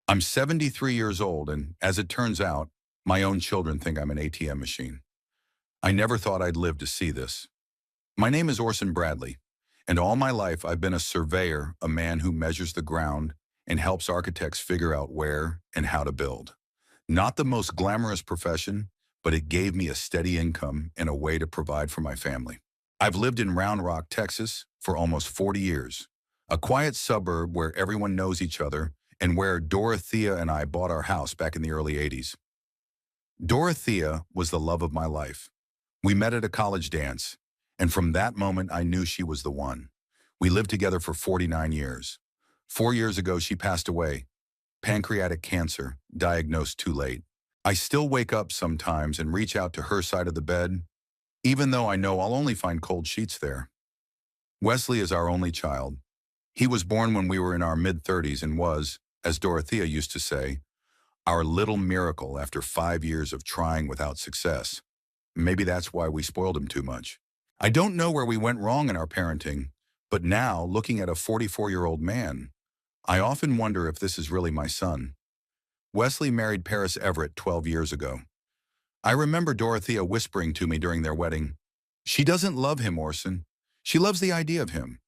I'm 73 years old, and as it turns out, my own children think I'm an ATM machine. I never thought I'd live to see this. My name is Orson Bradley, and all my life I've been a surveyor, a man who measures the ground and helps architects figure out where and how to build. Not the most glamorous profession, but it gave me a steady income and a way to provide for my family. I've lived in Round Rock, Texas for almost 40 years, a quiet suburb where everyone knows each other and where Dorothea and I bought our house back in the early 80s. Dorothea was the love of my life. We met at a college dance, and from that moment I knew she was the one. We lived together for 49 years. 4 years ago she passed away, pancreatic cancer, diagnosed too late. I still wake up sometimes and reach out to her side of the bed, even though I know I'll only find cold sheets there. Wesley is our only child. He was born when we were in our mid-30s and was, as Dorothea used to say, our little miracle after 5 years of trying without success. Maybe that's why we spoiled him too much. I don't know where we went wrong in our parenting, but now, looking at a 44-year-old man, I often wonder if this is really my son. Wesley married Paris Everett 12 years ago. I remember Dorothea whispering to me during their wedding, "She doesn't love him, Orson. She loves the idea of him."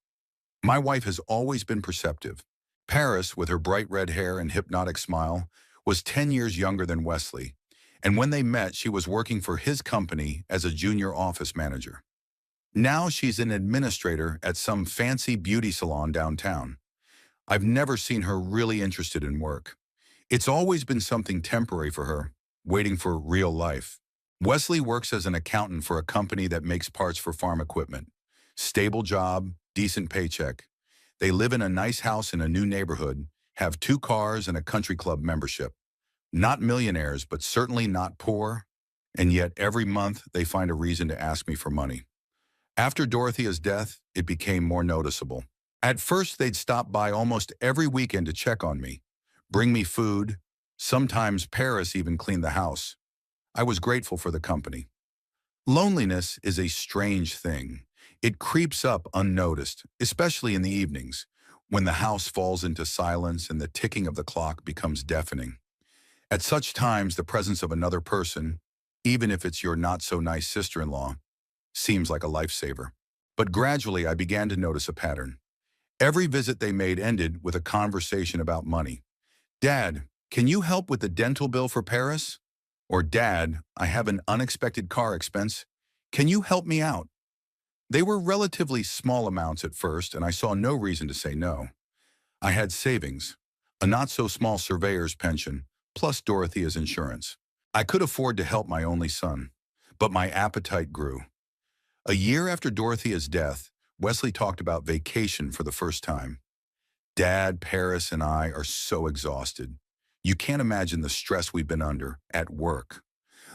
My wife has always been perceptive. Paris, with her bright red hair and hypnotic smile, was 10 years younger than Wesley, and when they met, she was working for his company as a junior office manager. Now she's an administrator at some fancy beauty salon downtown. I've never seen her really interested in work. It's always been something temporary for her, waiting for real life. Wesley works as an accountant for a company that makes parts for farm equipment. Stable job, decent paycheck. They live in a nice house in a new neighborhood, have 2 cars and a country club membership. Not millionaires, but certainly not poor, and yet every month they find a reason to ask me for money. After Dorothea's death, it became more noticeable. At first, they'd stop by almost every weekend to check on me, bring me food. Sometimes Paris even cleaned the house. I was grateful for the company. Loneliness is a strange thing. It creeps up unnoticed, especially in the evenings, when the house falls into silence and the ticking of the clock becomes deafening. At such times, the presence of another person, even if it's your not-so-nice sister-in-law, seems like a lifesaver. But gradually, I began to notice a pattern. Every visit they made ended with a conversation about money. "Dad, can you help with the dental bill for Paris?" Or, "Dad, I have an unexpected car expense. Can you help me out?" They were relatively small amounts at first, and I saw no reason to say no. I had savings, a not-so-small surveyor's pension, plus Dorothea's insurance. I could afford to help my only son, but my appetite grew. A year after Dorothea's death, Wesley talked about vacation for the first time. "Dad, Paris, and I are so exhausted. You can't imagine the stress we've been under at work.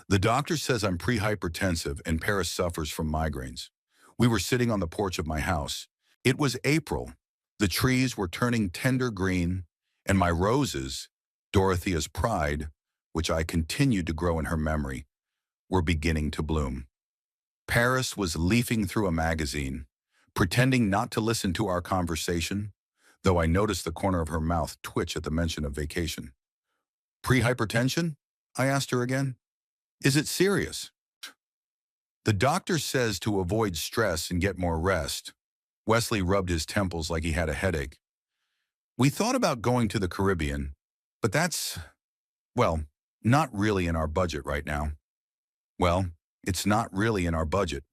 The doctor says I'm pre-hypertensive and Paris suffers from migraines." We were sitting on the porch of my house. It was April. The trees were turning tender green, and my roses, Dorothea's pride, which I continued to grow in her memory, were beginning to bloom. Paris was leafing through a magazine, pretending not to listen to our conversation, though I noticed the corner of her mouth twitch at the mention of vacation. "Pre-hypertension?" I asked her again. "Is it serious?" "The doctor says to avoid stress and get more rest." Wesley rubbed his temples like he had a headache. "We thought about going to the Caribbean, but that's, well, not really in our budget right now." "Well, it's not really in our budget."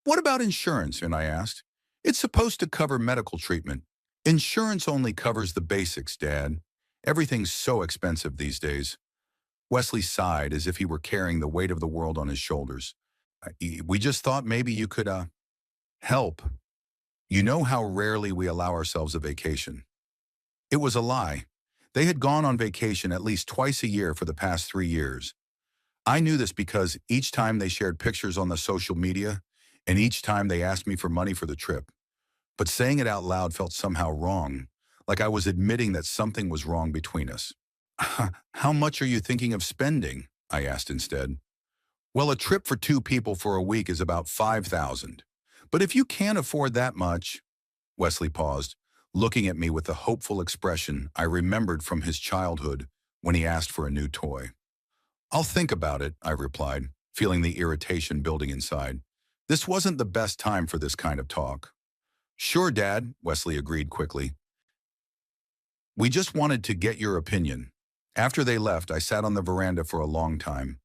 "What about insurance?" and I asked. "It's supposed to cover medical treatment." "Insurance only covers the basics, Dad. Everything's so expensive these days." Wesley sighed as if he were carrying the weight of the world on his shoulders. "We just thought maybe you could, help. You know how rarely we allow ourselves a vacation." It was a lie. They had gone on vacation at least twice a year for the past 3 years. I knew this because each time they shared pictures on the social media, and each time they asked me for money for the trip. But saying it out loud felt somehow wrong, like I was admitting that something was wrong between us. "How much are you thinking of spending?" I asked instead. "Well, a trip for 2 people for a week is about 5,000. But if you can't afford that much," Wesley paused, looking at me with the hopeful expression I remembered from his childhood when he asked for a new toy. "I'll think about it," I replied, feeling the irritation building inside. This wasn't the best time for this kind of talk. "Sure, Dad," Wesley agreed quickly. "We just wanted to get your opinion." After they left, I sat on the veranda for a long time,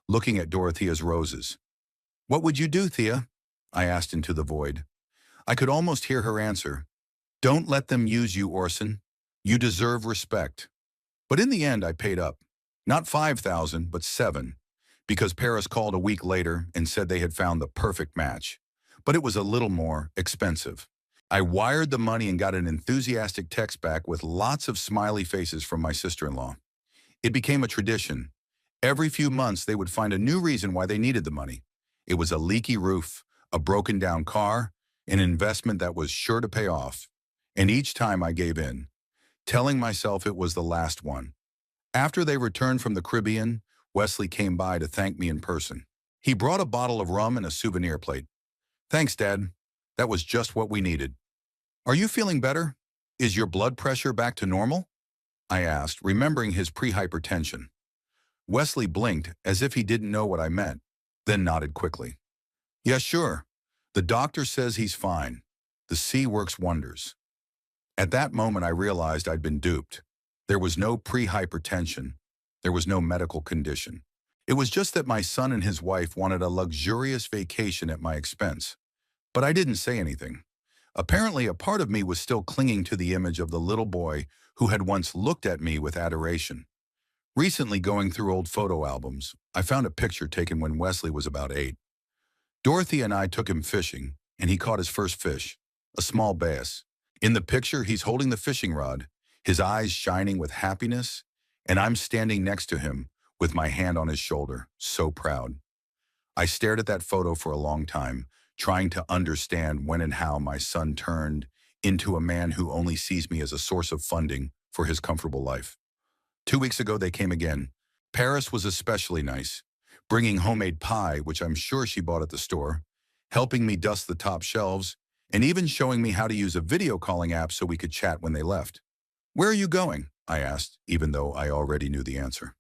looking at Dorothea's roses. "What would you do, Thea?" I asked into the void. I could almost hear her answer. "Don't let them use you, Orson. You deserve respect." But in the end, I paid up. Not 5,000, but 7, because Paris called a week later and said they had found the perfect match. But it was a little more expensive. I wired the money and got an enthusiastic text back with lots of smiley faces from my sister-in-law. It became a tradition. Every few months, they would find a new reason why they needed the money. It was a leaky roof, a broken-down car, an investment that was sure to pay off. And each time I gave in, telling myself it was the last one. After they returned from the Caribbean, Wesley came by to thank me in person. He brought a bottle of rum and a souvenir plate. "Thanks, Dad. That was just what we needed." "Are you feeling better? Is your blood pressure back to normal?" I asked, remembering his pre-hypertension. Wesley blinked as if he didn't know what I meant, then nodded quickly. "Yeah, sure. The doctor says he's fine. The sea works wonders." At that moment, I realized I'd been duped. There was no pre-hypertension. There was no medical condition. It was just that my son and his wife wanted a luxurious vacation at my expense. But I didn't say anything. Apparently, a part of me was still clinging to the image of the little boy who had once looked at me with adoration. Recently, going through old photo albums, I found a picture taken when Wesley was about 8. Dorothy and I took him fishing, and he caught his first fish, a small bass. In the picture, he's holding the fishing rod, his eyes shining with happiness, and I'm standing next to him with my hand on his shoulder, so proud. I stared at that photo for a long time, trying to understand when and how my son turned into a man who only sees me as a source of funding for his comfortable life. 2 weeks ago, they came again. Paris was especially nice, bringing homemade pie, which I'm sure she bought at the store, helping me dust the top shelves, and even showing me how to use a video calling app so we could chat when they left. "Where are you going?" I asked, even though I already knew the answer.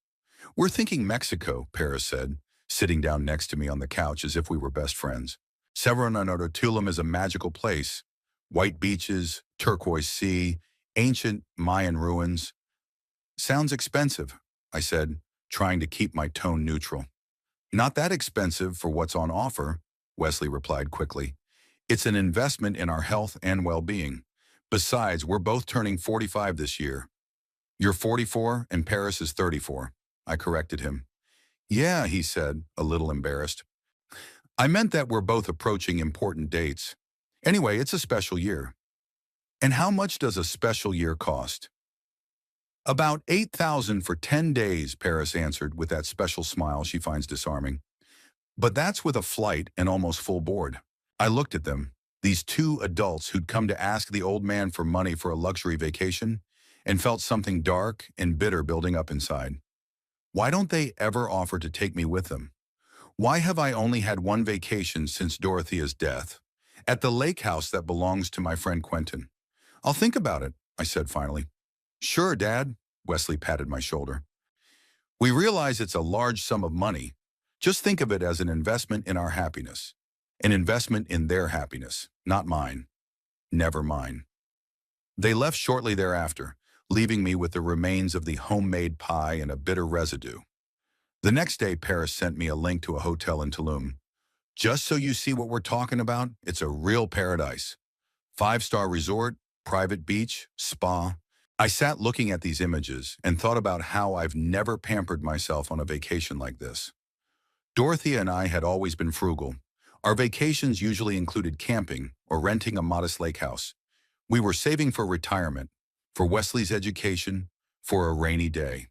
"We're thinking Mexico," Paris said, sitting down next to me on the couch as if we were best friends. Severanatolum is a magical place. White beaches, turquoise sea, ancient Mayan ruins. "Sounds expensive," I said, trying to keep my tone neutral. "Not that expensive for what's on offer," Wesley replied quickly. "It's an investment in our health and well-being. Besides, we're both turning 45 this year." "You're 44 and Paris is 34, I corrected him. "Yeah," he said, a little embarrassed. "I meant that we're both approaching important dates. Anyway, it's a special year." "And how much does a special year cost?" "About 8,000 for 10 days, Paris answered with that special smile she finds disarming. "But that's with a flight and almost full board." I looked at them, these two adults who'd come to ask the old man for money for a luxury vacation, and felt something dark and bitter building up inside. Why don't they ever offer to take me with them? Why have I only had one vacation since Dorothea's death? At the lake house that belongs to my friend Quentin. "I'll think about it," I said finally. "Sure, Dad," Wesley patted my shoulder. "We realize it's a large sum of money. Just think of it as an investment in our happiness. An investment in their happiness, not mine. Never mine." They left shortly thereafter, leaving me with the remains of the homemade pie and a bitter residue. The next day, Paris sent me a link to a hotel in Tulum. "Just so you see what we're talking about, it's a real paradise. 5-star resort, private beach, spa." I sat looking at these images and thought about how I've never pampered myself on a vacation like this. Dorothea and I had always been frugal. Our vacations usually included camping or renting a modest lake house. We were saving for retirement, for Wesley's education, for a rainy day.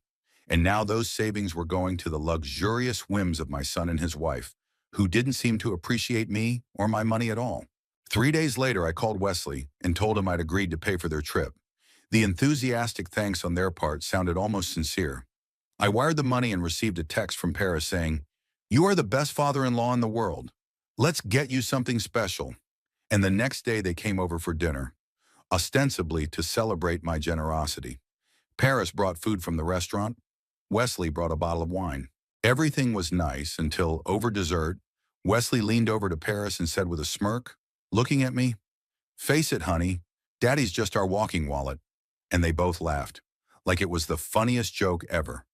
And now those savings were going to the luxurious whims of my son and his wife, who didn't seem to appreciate me or my money at all. 3 days later, I called Wesley and told him I'd agreed to pay for their trip. The enthusiastic thanks on their part sounded almost sincere. I wired the money and received a text from Paris saying, "You are the best father-in-law in the world. Let's get you something special." And the next day they came over for dinner. ostensibly to celebrate my generosity. Paris brought food from the restaurant. Wesley brought a bottle of wine. Everything was nice until, over dessert, Wesley leaned over to Paris and said with a smirk, looking at me, "Face it, honey, Daddy's just our walking wallet." And they both laughed, like it was the funniest joke ever.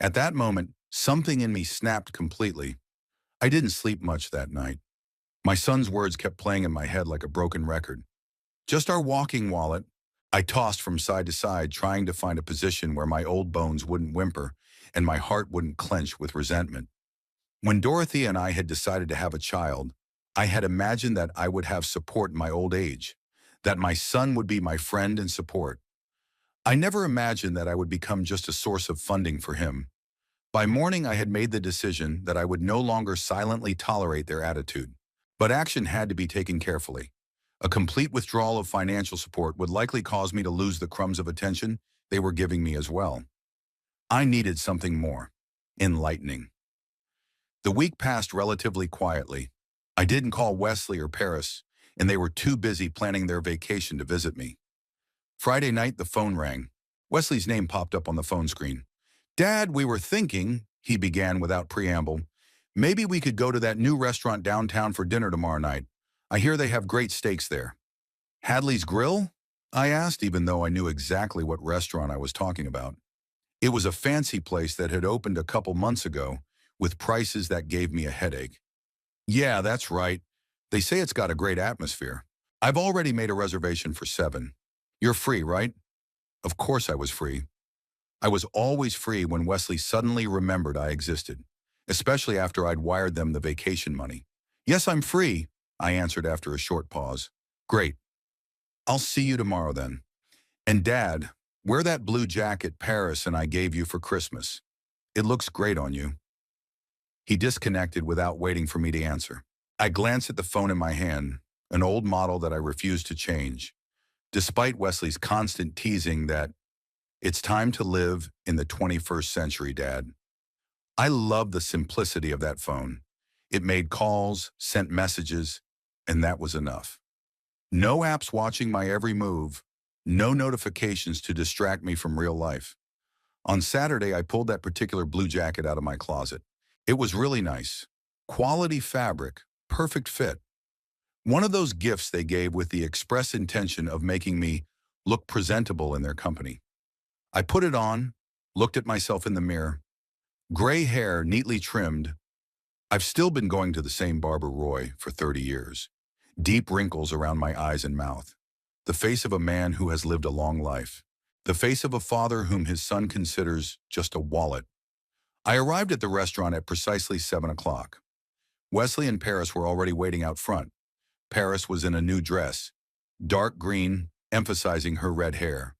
At that moment, something in me snapped completely. I didn't sleep much that night. My son's words kept playing in my head like a broken record. Just our walking wallet. I tossed from side to side, trying to find a position where my old bones wouldn't whimper and my heart wouldn't clench with resentment. When Dorothy and I had decided to have a child, I had imagined that I would have support in my old age, that my son would be my friend and support. I never imagined that I would become just a source of funding for him. By morning, I had made the decision that I would no longer silently tolerate their attitude. But action had to be taken carefully. A complete withdrawal of financial support would likely cause me to lose the crumbs of attention they were giving me as well. I needed something more enlightening. The week passed relatively quietly. I didn't call Wesley or Paris, and they were too busy planning their vacation to visit me. Friday night, the phone rang. Wesley's name popped up on the phone screen. "Dad, we were thinking," he began without preamble, "maybe we could go to that new restaurant downtown for dinner tomorrow night. I hear they have great steaks there." "Hadley's Grill?" I asked, even though I knew exactly what restaurant I was talking about. It was a fancy place that had opened a couple months ago, with prices that gave me a headache. "Yeah, that's right. They say it's got a great atmosphere. I've already made a reservation for 7. You're free, right?" Of course I was free. I was always free when Wesley suddenly remembered I existed, especially after I'd wired them the vacation money. "Yes, I'm free," I answered after a short pause. "Great. I'll see you tomorrow then. And Dad, wear that blue jacket Paris and I gave you for Christmas. It looks great on you." He disconnected without waiting for me to answer. I glanced at the phone in my hand, an old model that I refused to change, despite Wesley's constant teasing that it's time to live in the 21st century, Dad. I loved the simplicity of that phone. It made calls, sent messages, and that was enough. No apps watching my every move, no notifications to distract me from real life. On Saturday, I pulled that particular blue jacket out of my closet. It was really nice. Quality fabric, perfect fit. One of those gifts they gave with the express intention of making me look presentable in their company. I put it on, looked at myself in the mirror. Gray hair neatly trimmed. I've still been going to the same barber, Roy, for 30 years. Deep wrinkles around my eyes and mouth. The face of a man who has lived a long life. The face of a father whom his son considers just a wallet. I arrived at the restaurant at precisely 7 o'clock. Wesley and Paris were already waiting out front. Paris was in a new dress, dark green, emphasizing her red hair.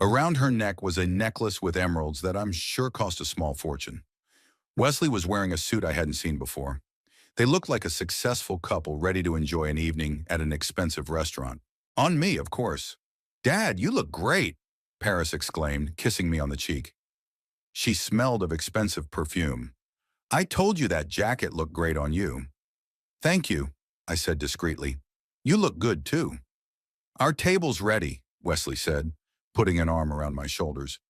Around her neck was a necklace with emeralds that I'm sure cost a small fortune. Wesley was wearing a suit I hadn't seen before. They looked like a successful couple ready to enjoy an evening at an expensive restaurant. On me, of course. "Dad, you look great," Paris exclaimed, kissing me on the cheek. She smelled of expensive perfume. "I told you that jacket looked great on you." "Thank you," I said discreetly. "You look good, too." "Our table's ready," Wesley said, putting an arm around my shoulders.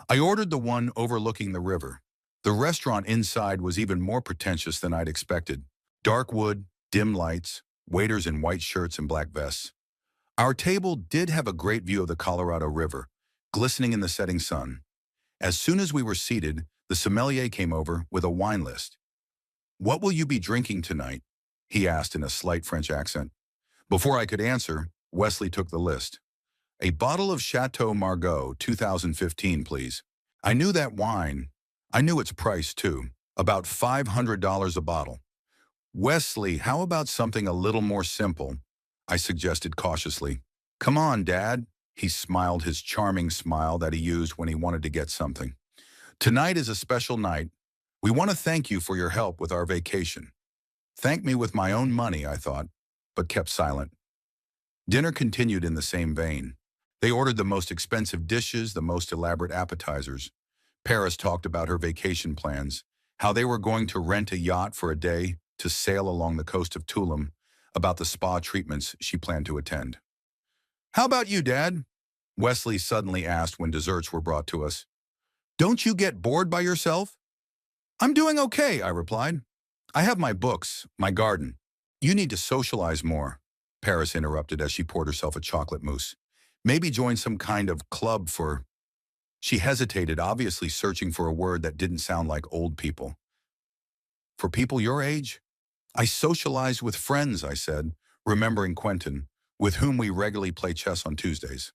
I ordered the one overlooking the river. The restaurant inside was even more pretentious than I'd expected. Dark wood, dim lights, waiters in white shirts and black vests. Our table did have a great view of the Colorado River, glistening in the setting sun. As soon as we were seated, the sommelier came over with a wine list. "What will you be drinking tonight?" he asked in a slight French accent. Before I could answer, Wesley took the list. "A bottle of Chateau Margaux 2015, please." I knew that wine. I knew its price, too. About $500 a bottle. "Wesley, how about something a little more simple?" I suggested cautiously. "Come on, Dad." He smiled his charming smile that he used when he wanted to get something. "Tonight is a special night. We want to thank you for your help with our vacation." Thank me with my own money, I thought, but kept silent. Dinner continued in the same vein. They ordered the most expensive dishes, the most elaborate appetizers. Paris talked about her vacation plans, how they were going to rent a yacht for a day to sail along the coast of Tulum, about the spa treatments she planned to attend. How about you, Dad? Wesley suddenly asked when desserts were brought to us. Don't you get bored by yourself? I'm doing okay, I replied. I have my books, my garden. You need to socialize more, Paris interrupted as she poured herself a chocolate mousse. Maybe join some kind of club for... She hesitated, obviously searching for a word that didn't sound like old people. For people your age? I socialize with friends, I said, remembering Quentin, with whom we regularly play chess on Tuesdays.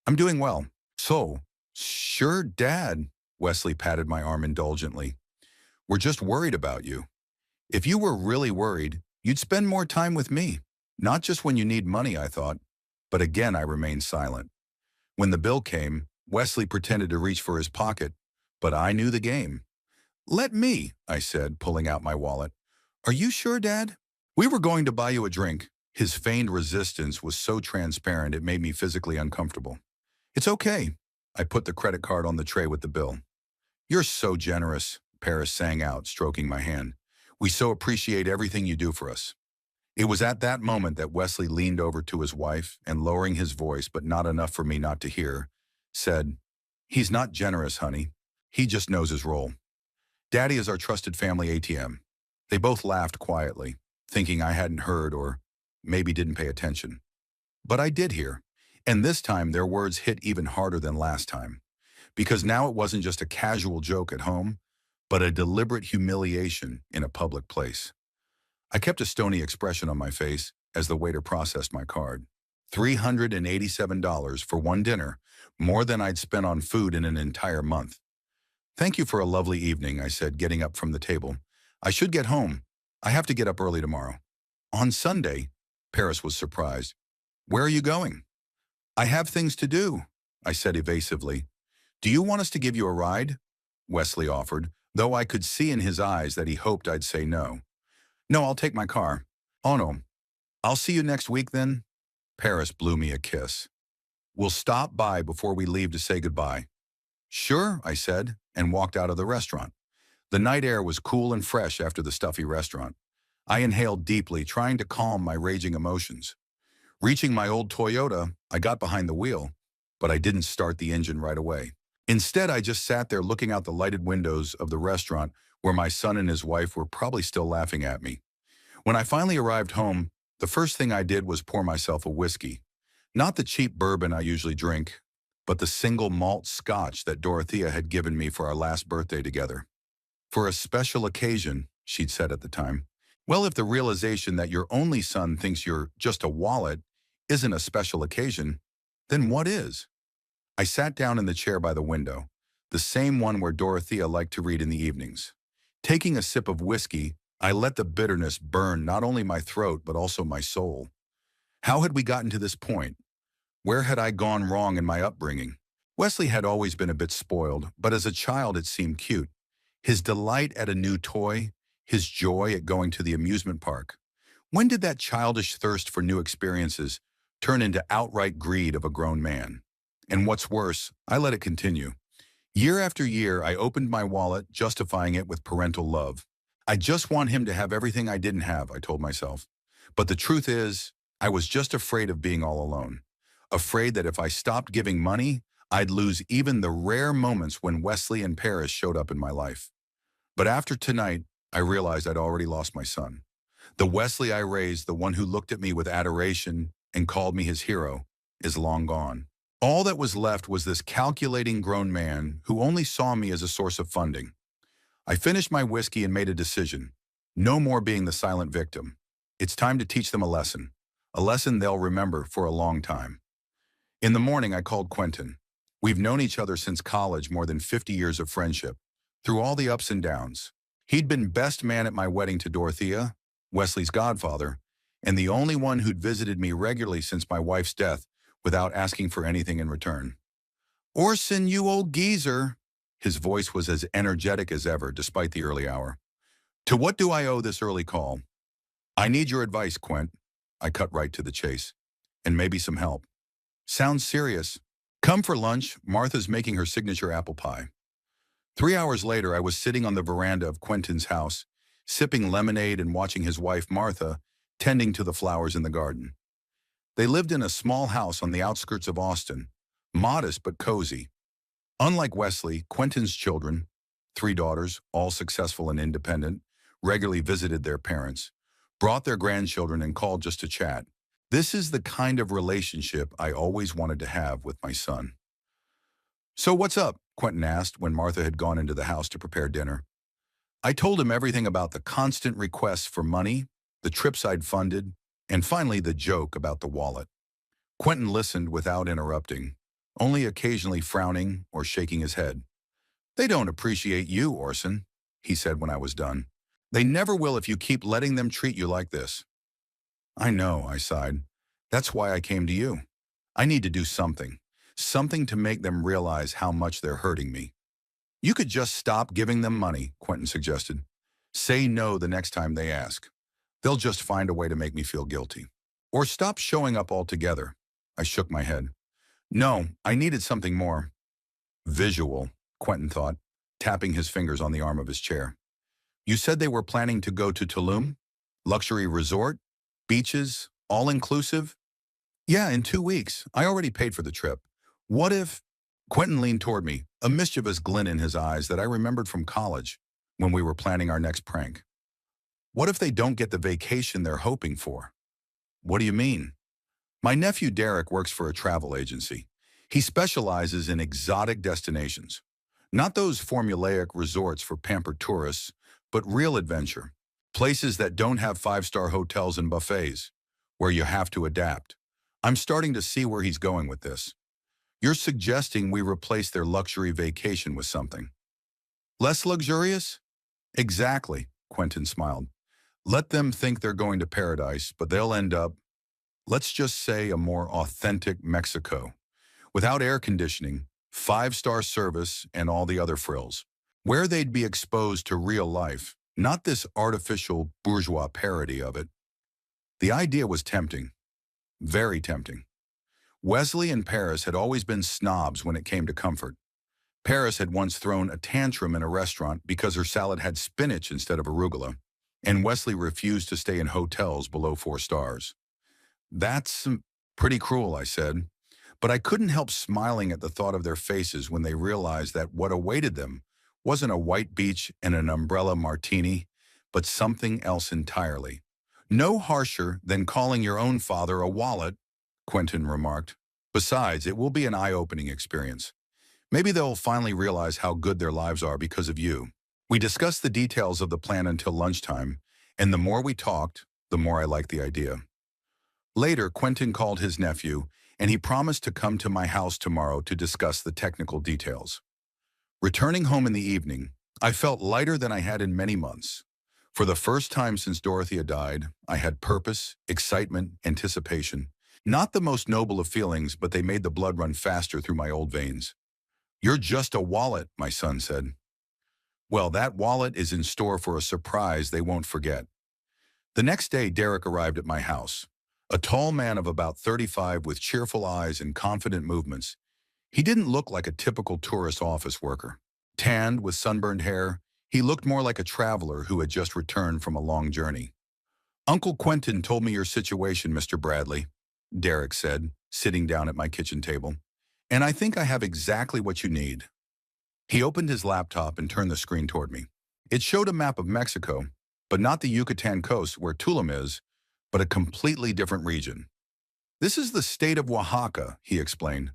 I'm doing well. So, sure, Dad, Wesley patted my arm indulgently. We're just worried about you. If you were really worried, you'd spend more time with me. Not just when you need money, I thought. But again, I remained silent. When the bill came, Wesley pretended to reach for his pocket, but I knew the game. Let me, I said, pulling out my wallet. Are you sure, Dad? We were going to buy you a drink. His feigned resistance was so transparent it made me physically uncomfortable. It's okay. I put the credit card on the tray with the bill. You're so generous, Paris sang out, stroking my hand. We so appreciate everything you do for us. It was at that moment that Wesley leaned over to his wife and, lowering his voice, but not enough for me not to hear, said, He's not generous, honey. He just knows his role. Daddy is our trusted family ATM. They both laughed quietly, thinking I hadn't heard or maybe didn't pay attention. But I did hear, and this time their words hit even harder than last time, because now it wasn't just a casual joke at home, but a deliberate humiliation in a public place. I kept a stony expression on my face as the waiter processed my card. $387 for one dinner, more than I'd spent on food in an entire month. Thank you for a lovely evening, I said, getting up from the table. I should get home. I have to get up early tomorrow. On Sunday? Paris was surprised. Where are you going? I have things to do, I said evasively. Do you want us to give you a ride? Wesley offered, though I could see in his eyes that he hoped I'd say no. No, I'll take my car. Oh no. I'll see you next week then? Paris blew me a kiss. We'll stop by before we leave to say goodbye. Sure, I said, and walked out of the restaurant. The night air was cool and fresh after the stuffy restaurant. I inhaled deeply, trying to calm my raging emotions. Reaching my old Toyota, I got behind the wheel, but I didn't start the engine right away. Instead, I just sat there looking out the lighted windows of the restaurant where my son and his wife were probably still laughing at me. When I finally arrived home, the first thing I did was pour myself a whiskey. Not the cheap bourbon I usually drink, but the single malt scotch that Dorothea had given me for our last birthday together. For a special occasion, she'd said at the time. Well, if the realization that your only son thinks you're just a wallet isn't a special occasion, then what is? I sat down in the chair by the window, the same one where Dorothea liked to read in the evenings. Taking a sip of whiskey, I let the bitterness burn not only my throat but also my soul. How had we gotten to this point? Where had I gone wrong in my upbringing? Wesley had always been a bit spoiled, but as a child it seemed cute. His delight at a new toy, his joy at going to the amusement park. When did that childish thirst for new experiences turn into outright greed of a grown man? And what's worse, I let it continue. Year after year, I opened my wallet, justifying it with parental love. I just want him to have everything I didn't have, I told myself. But the truth is, I was just afraid of being all alone. Afraid that if I stopped giving money, I'd lose even the rare moments when Wesley and Paris showed up in my life. But after tonight, I realized I'd already lost my son. The Wesley I raised, the one who looked at me with adoration and called me his hero, is long gone. All that was left was this calculating grown man who only saw me as a source of funding. I finished my whiskey and made a decision. No more being the silent victim. It's time to teach them a lesson they'll remember for a long time. In the morning, I called Quentin. We've known each other since college, more than 50 years of friendship, through all the ups and downs. He'd been best man at my wedding to Dorothea, Wesley's godfather, and the only one who'd visited me regularly since my wife's death without asking for anything in return. Orson, you old geezer. His voice was as energetic as ever, despite the early hour. To what do I owe this early call? I need your advice, Quent. I cut right to the chase. And maybe some help. Sounds serious. Come for lunch. Martha's making her signature apple pie. 3 hours later, I was sitting on the veranda of Quentin's house, sipping lemonade and watching his wife, Martha, tending to the flowers in the garden. They lived in a small house on the outskirts of Austin, modest but cozy. Unlike Wesley, Quentin's children, three daughters, all successful and independent, regularly visited their parents, brought their grandchildren and called just to chat. This is the kind of relationship I always wanted to have with my son. "So what's up?" Quentin asked when Martha had gone into the house to prepare dinner. I told him everything about the constant requests for money, the trips I'd funded, and finally the joke about the wallet. Quentin listened without interrupting, only occasionally frowning or shaking his head. "They don't appreciate you, Orson," he said when I was done. "They never will if you keep letting them treat you like this." "I know," I sighed. "That's why I came to you. I need to do something. Something to make them realize how much they're hurting me." "You could just stop giving them money," Quentin suggested. "Say no the next time they ask. They'll just find a way to make me feel guilty. Or stop showing up altogether." I shook my head. "No, I needed something more visual," Quentin thought, tapping his fingers on the arm of his chair. "You said they were planning to go to Tulum? Luxury resort? Beaches? All-inclusive?" "Yeah, in 2 weeks. I already paid for the trip. What if—" Quentin leaned toward me, a mischievous glint in his eyes that I remembered from college when we were planning our next prank. "What if they don't get the vacation they're hoping for?" "What do you mean?" "My nephew Derek works for a travel agency. He specializes in exotic destinations. Not those formulaic resorts for pampered tourists, but real adventure. Places that don't have five-star hotels and buffets, where you have to adapt. I'm starting to see where he's going with this. You're suggesting we replace their luxury vacation with something less luxurious?" "Exactly," Quentin smiled. "Let them think they're going to paradise, but they'll end up, let's just say, a more authentic Mexico. Without air conditioning, five-star service, and all the other frills. Where they'd be exposed to real life, not this artificial bourgeois parody of it." The idea was tempting, very tempting. Wesley and Paris had always been snobs when it came to comfort. Paris had once thrown a tantrum in a restaurant because her salad had spinach instead of arugula, and Wesley refused to stay in hotels below 4 stars. "That's pretty cruel," I said, but I couldn't help smiling at the thought of their faces when they realized that what awaited them wasn't a white beach and an umbrella martini, but something else entirely. "No harsher than calling your own father a wallet," Quentin remarked. "Besides, it will be an eye-opening experience. Maybe they'll finally realize how good their lives are because of you." We discussed the details of the plan until lunchtime, and the more we talked, the more I liked the idea. Later, Quentin called his nephew, and he promised to come to my house tomorrow to discuss the technical details. Returning home in the evening, I felt lighter than I had in many months. For the first time since Dorothea died, I had purpose, excitement, anticipation. Not the most noble of feelings, but they made the blood run faster through my old veins. "You're just a wallet," my son said. Well, that wallet is in store for a surprise they won't forget. The next day, Derek arrived at my house. A tall man of about 35 with cheerful eyes and confident movements. He didn't look like a typical tourist office worker. Tanned with sunburned hair, he looked more like a traveler who had just returned from a long journey. "Uncle Quentin told me your situation, Mr. Bradley," Derek said, sitting down at my kitchen table. "And I think I have exactly what you need." He opened his laptop and turned the screen toward me. It showed a map of Mexico, but not the Yucatan coast where Tulum is, but a completely different region. "This is the state of Oaxaca," he explained.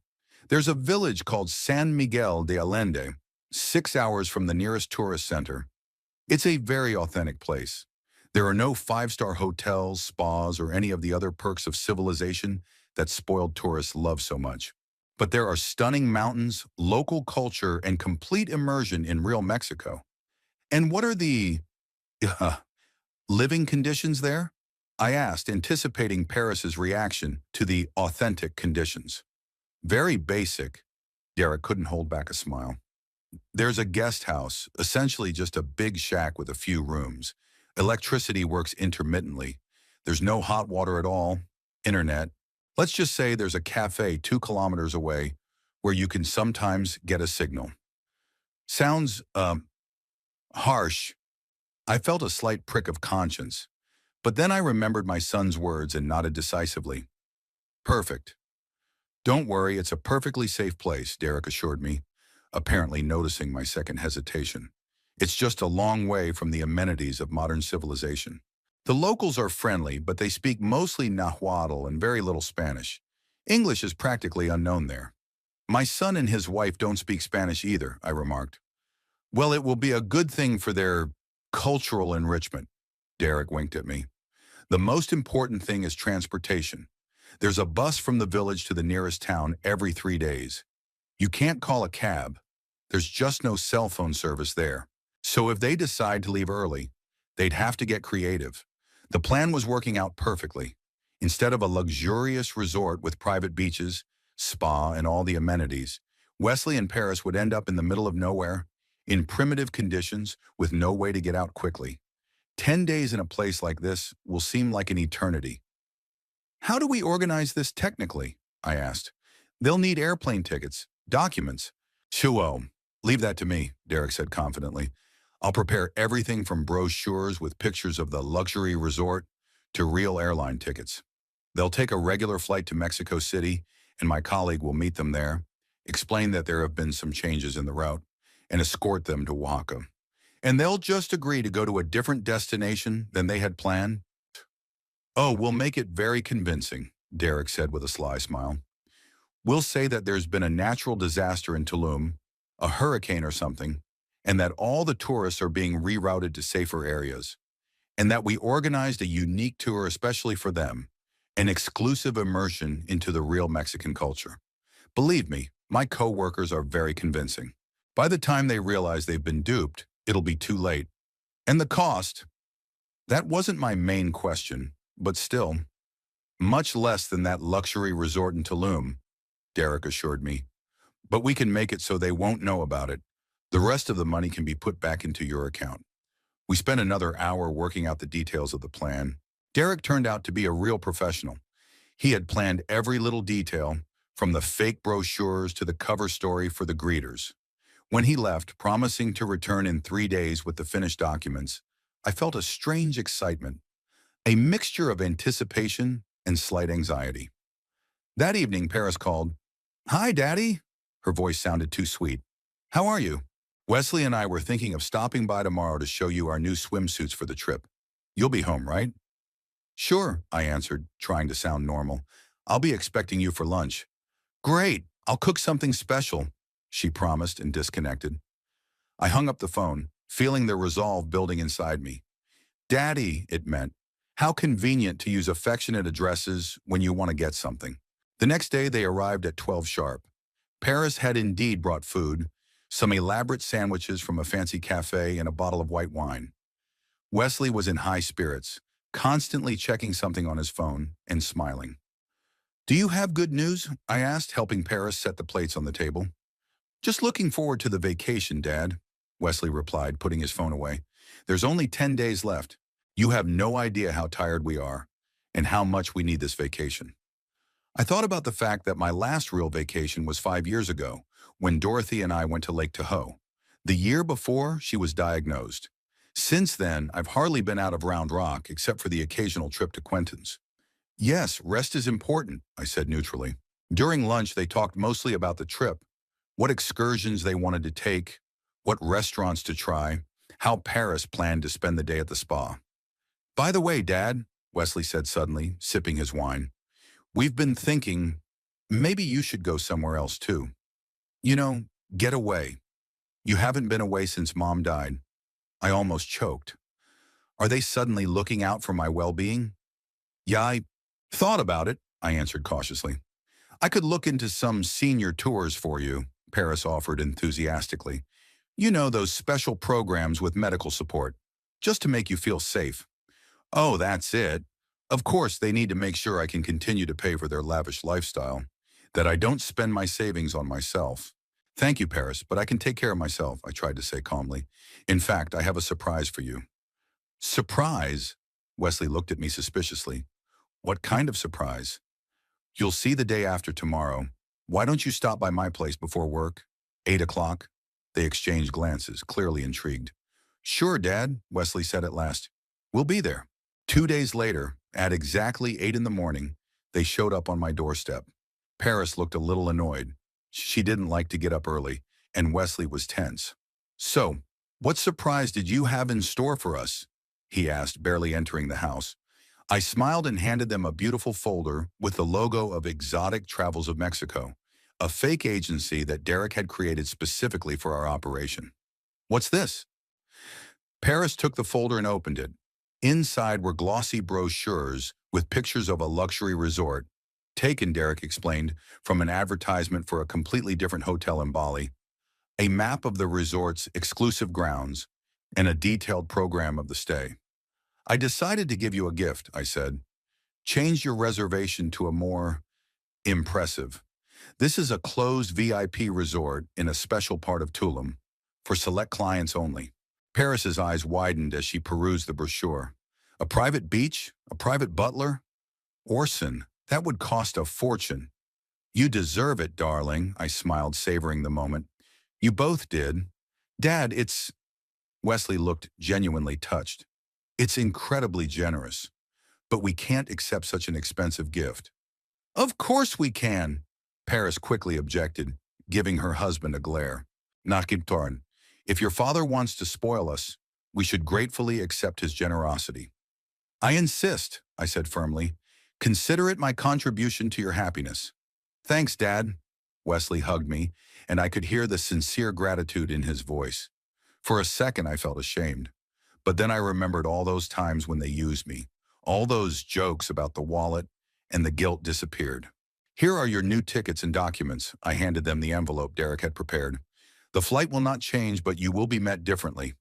"There's a village called San Miguel de Allende, 6 hours from the nearest tourist center. It's a very authentic place. There are no five-star hotels, spas, or any of the other perks of civilization that spoiled tourists love so much. But there are stunning mountains, local culture, and complete immersion in real Mexico." "And what are the uh, living conditions there?" I asked, anticipating Paris's reaction to the authentic conditions. "Very basic." Derek couldn't hold back a smile. "There's a guest house, essentially just a big shack with a few rooms. Electricity works intermittently. There's no hot water at all. Internet. Let's just say there's a cafe 2 kilometers away where you can sometimes get a signal." Sounds, harsh. I felt a slight prick of conscience. But then I remembered my son's words and nodded decisively. Perfect. Don't worry, it's a perfectly safe place, Derek assured me, apparently noticing my second hesitation. It's just a long way from the amenities of modern civilization. The locals are friendly, but they speak mostly Nahuatl and very little Spanish. English is practically unknown there. My son and his wife don't speak Spanish either, I remarked. Well, it will be a good thing for their cultural enrichment, Derek winked at me. The most important thing is transportation. There's a bus from the village to the nearest town every 3 days. You can't call a cab. There's just no cell phone service there. So if they decide to leave early, they'd have to get creative. The plan was working out perfectly. Instead of a luxurious resort with private beaches, spa, and all the amenities, Wesley and Paris would end up in the middle of nowhere, in primitive conditions with no way to get out quickly. 10 days in a place like this will seem like an eternity. How do we organize this technically? I asked. They'll need airplane tickets, documents. Shuo, leave that to me, Derek said confidently. I'll prepare everything from brochures with pictures of the luxury resort to real airline tickets. They'll take a regular flight to Mexico City, and my colleague will meet them there, explain that there have been some changes in the route, and escort them to Oaxaca. And they'll just agree to go to a different destination than they had planned. Oh, we'll make it very convincing, Derek said with a sly smile. We'll say that there's been a natural disaster in Tulum, a hurricane or something, and that all the tourists are being rerouted to safer areas, and that we organized a unique tour especially for them, an exclusive immersion into the real Mexican culture. Believe me, my coworkers are very convincing. By the time they realize they've been duped, it'll be too late. And the cost? That wasn't my main question, but still, much less than that luxury resort in Tulum, Derek assured me. But we can make it so they won't know about it. The rest of the money can be put back into your account. We spent another hour working out the details of the plan. Derek turned out to be a real professional. He had planned every little detail, from the fake brochures to the cover story for the greeters. When he left, promising to return in 3 days with the finished documents, I felt a strange excitement, a mixture of anticipation and slight anxiety. That evening, Paris called. Hi, Daddy. Her voice sounded too sweet. How are you? Wesley and I were thinking of stopping by tomorrow to show you our new swimsuits for the trip. You'll be home, right? Sure, I answered, trying to sound normal. I'll be expecting you for lunch. Great, I'll cook something special, she promised and disconnected. I hung up the phone, feeling the resolve building inside me. Daddy, it meant. How convenient to use affectionate addresses when you want to get something. The next day they arrived at 12 sharp. Paris had indeed brought food, some elaborate sandwiches from a fancy cafe and a bottle of white wine. Wesley was in high spirits, constantly checking something on his phone and smiling. Do you have good news? I asked, helping Paris set the plates on the table. Just looking forward to the vacation, Dad, Wesley replied, putting his phone away. There's only 10 days left. You have no idea how tired we are and how much we need this vacation. I thought about the fact that my last real vacation was 5 years ago, when Dorothy and I went to Lake Tahoe. The year before, she was diagnosed. Since then, I've hardly been out of Round Rock except for the occasional trip to Quentin's. Yes, rest is important, I said neutrally. During lunch, they talked mostly about the trip, what excursions they wanted to take, what restaurants to try, how Paris planned to spend the day at the spa. By the way, Dad, Wesley said suddenly, sipping his wine, we've been thinking, maybe you should go somewhere else too. You know, get away. You haven't been away since Mom died. I almost choked. Are they suddenly looking out for my well-being? Yeah, I thought about it, I answered cautiously. I could look into some senior tours for you, Paris offered enthusiastically. You know, those special programs with medical support, just to make you feel safe. Oh, that's it. Of course, they need to make sure I can continue to pay for their lavish lifestyle, that I don't spend my savings on myself. Thank you, Paris, but I can take care of myself, I tried to say calmly. In fact, I have a surprise for you. Surprise? Wesley looked at me suspiciously. What kind of surprise? You'll see the day after tomorrow. Why don't you stop by my place before work? 8 o'clock? They exchanged glances, clearly intrigued. Sure, Dad, Wesley said at last. We'll be there. 2 days later, at exactly 8 in the morning, They showed up on my doorstep. Paris looked a little annoyed. She didn't like to get up early, and Wesley was tense. "So, what surprise did you have in store for us?" he asked, barely entering the house. I smiled and handed them a beautiful folder with the logo of Exotic Travels of Mexico, a fake agency that Derek had created specifically for our operation. "What's this?" Paris took the folder and opened it. Inside were glossy brochures with pictures of a luxury resort, taken, Derek explained, from an advertisement for a completely different hotel in Bali, a map of the resort's exclusive grounds, and a detailed program of the stay. "I decided to give you a gift," I said. "Change your reservation to a more impressive. This is a closed VIP resort in a special part of Tulum, for select clients only." Paris's eyes widened as she perused the brochure. "A private beach? A private butler? Orson, that would cost a fortune." "You deserve it, darling," I smiled, savoring the moment. "You both did. Dad, it's—" Wesley looked genuinely touched. "It's incredibly generous, but we can't accept such an expensive gift." "Of course we can," Paris quickly objected, giving her husband a glare. "Nakimtorn, if your father wants to spoil us, we should gratefully accept his generosity." "I insist," I said firmly. "Consider it my contribution to your happiness." "Thanks, Dad." Wesley hugged me, and I could hear the sincere gratitude in his voice. For a second, I felt ashamed. But then I remembered all those times when they used me, all those jokes about the wallet, and the guilt disappeared. "Here are your new tickets and documents." I handed them the envelope Derek had prepared. "The flight will not change, but you will be met differently.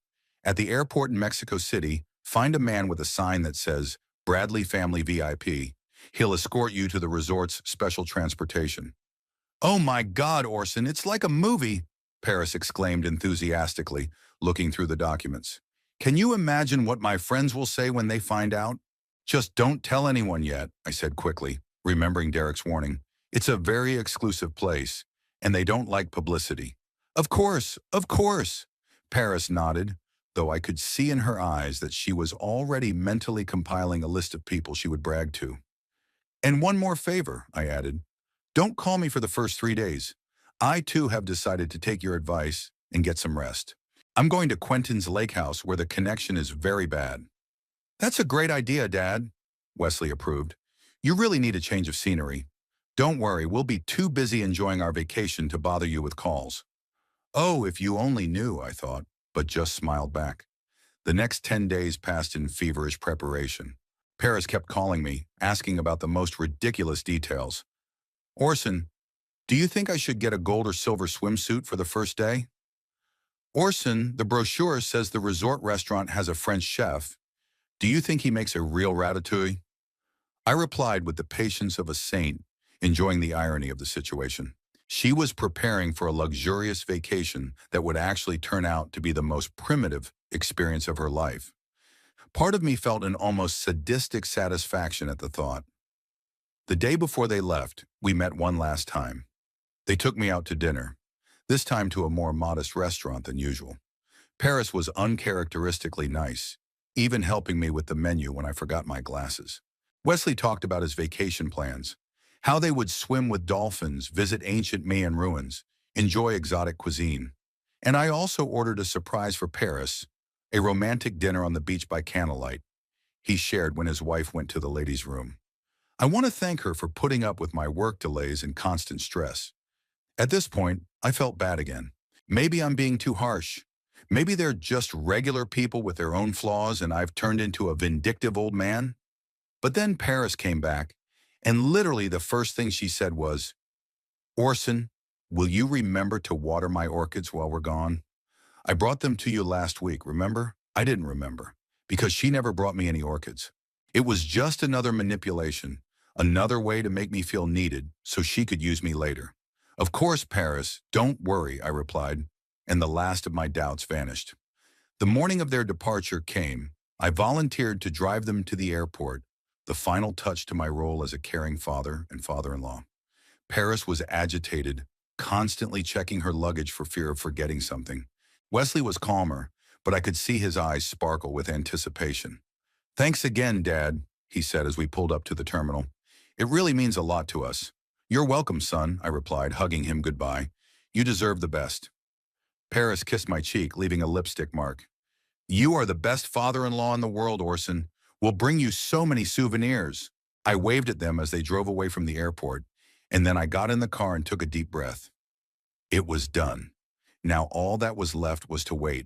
At the airport in Mexico City, find a man with a sign that says, Bradley Family VIP. He'll escort you to the resort's special transportation." "Oh my God, Orson, it's like a movie," Paris exclaimed enthusiastically, looking through the documents. "Can you imagine what my friends will say when they find out?" "Just don't tell anyone yet," I said quickly, remembering Derek's warning. "It's a very exclusive place, and they don't like publicity." Of course," Paris nodded, though I could see in her eyes that she was already mentally compiling a list of people she would brag to. "And one more favor," I added. "Don't call me for the first 3 days. I, too, have decided to take your advice and get some rest. I'm going to Quentin's lake house where the connection is very bad." "That's a great idea, Dad," Wesley approved. "You really need a change of scenery. Don't worry, we'll be too busy enjoying our vacation to bother you with calls." "Oh, if you only knew," I thought, but just smiled back. The next 10 days passed in feverish preparation. Paris kept calling me, asking about the most ridiculous details. "Orson, do you think I should get a gold or silver swimsuit for the first day?" "Orson, the brochure says the resort restaurant has a French chef. Do you think he makes a real ratatouille?" I replied with the patience of a saint, enjoying the irony of the situation. She was preparing for a luxurious vacation that would actually turn out to be the most primitive experience of her life. Part of me felt an almost sadistic satisfaction at the thought. The day before they left, we met one last time. They took me out to dinner, this time to a more modest restaurant than usual. Paris was uncharacteristically nice, even helping me with the menu when I forgot my glasses. Wesley talked about his vacation plans, how they would swim with dolphins, visit ancient Mayan ruins, enjoy exotic cuisine. And I also ordered a surprise for Paris, a romantic dinner on the beach by candlelight, he shared when his wife went to the ladies' room. I want to thank her for putting up with my work delays and constant stress. At this point, I felt bad again. Maybe I'm being too harsh. Maybe they're just regular people with their own flaws and I've turned into a vindictive old man. But then Paris came back, and literally the first thing she said was, "Orson, will you remember to water my orchids while we're gone? I brought them to you last week, remember?" I didn't remember, because she never brought me any orchids. It was just another manipulation, another way to make me feel needed so she could use me later. "Of course, Paris, don't worry," I replied, and the last of my doubts vanished. The morning of their departure came. I volunteered to drive them to the airport, the final touch to my role as a caring father and father-in-law. Paris was agitated, constantly checking her luggage for fear of forgetting something. Wesley was calmer, but I could see his eyes sparkle with anticipation. "Thanks again, Dad," he said as we pulled up to the terminal. It really means a lot to us. You're welcome, son, I replied, hugging him goodbye. You deserve the best. Paris kissed my cheek, leaving a lipstick mark. You are the best father-in-law in the world, Orson. We'll bring you so many souvenirs. I waved at them as they drove away from the airport, and then I got in the car and took a deep breath. It was done. Now all that was left was to wait.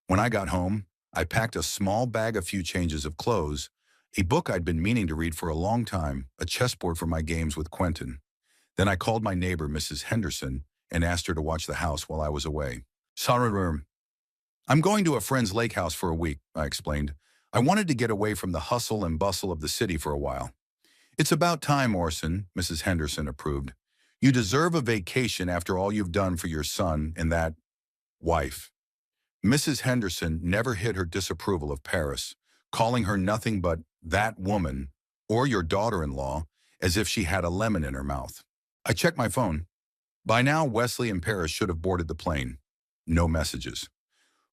When I got home, I packed a small bag, a few changes of clothes, a book I'd been meaning to read for a long time, a chessboard for my games with Quentin. Then I called my neighbor, Mrs. Henderson, and asked her to watch the house while I was away. Sorry, I'm going to a friend's lake house for a week, I explained. I wanted to get away from the hustle and bustle of the city for a while. It's about time, Orson, Mrs. Henderson approved. You deserve a vacation after all you've done for your son and that wife. Mrs. Henderson never hid her disapproval of Paris, calling her nothing but that woman or your daughter-in-law as if she had a lemon in her mouth. I checked my phone. By now, Wesley and Paris should have boarded the plane. No messages.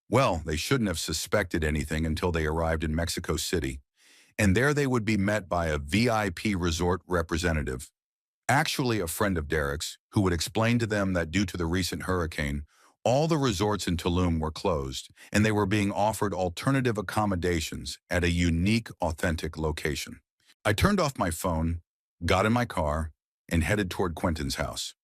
Well, they shouldn't have suspected anything until they arrived in Mexico City, and there they would be met by a VIP resort representative, actually a friend of Derek's, who would explain to them that due to the recent hurricane, all the resorts in Tulum were closed, and they were being offered alternative accommodations at a unique, authentic location. I turned off my phone, got in my car, and headed toward Quentin's house.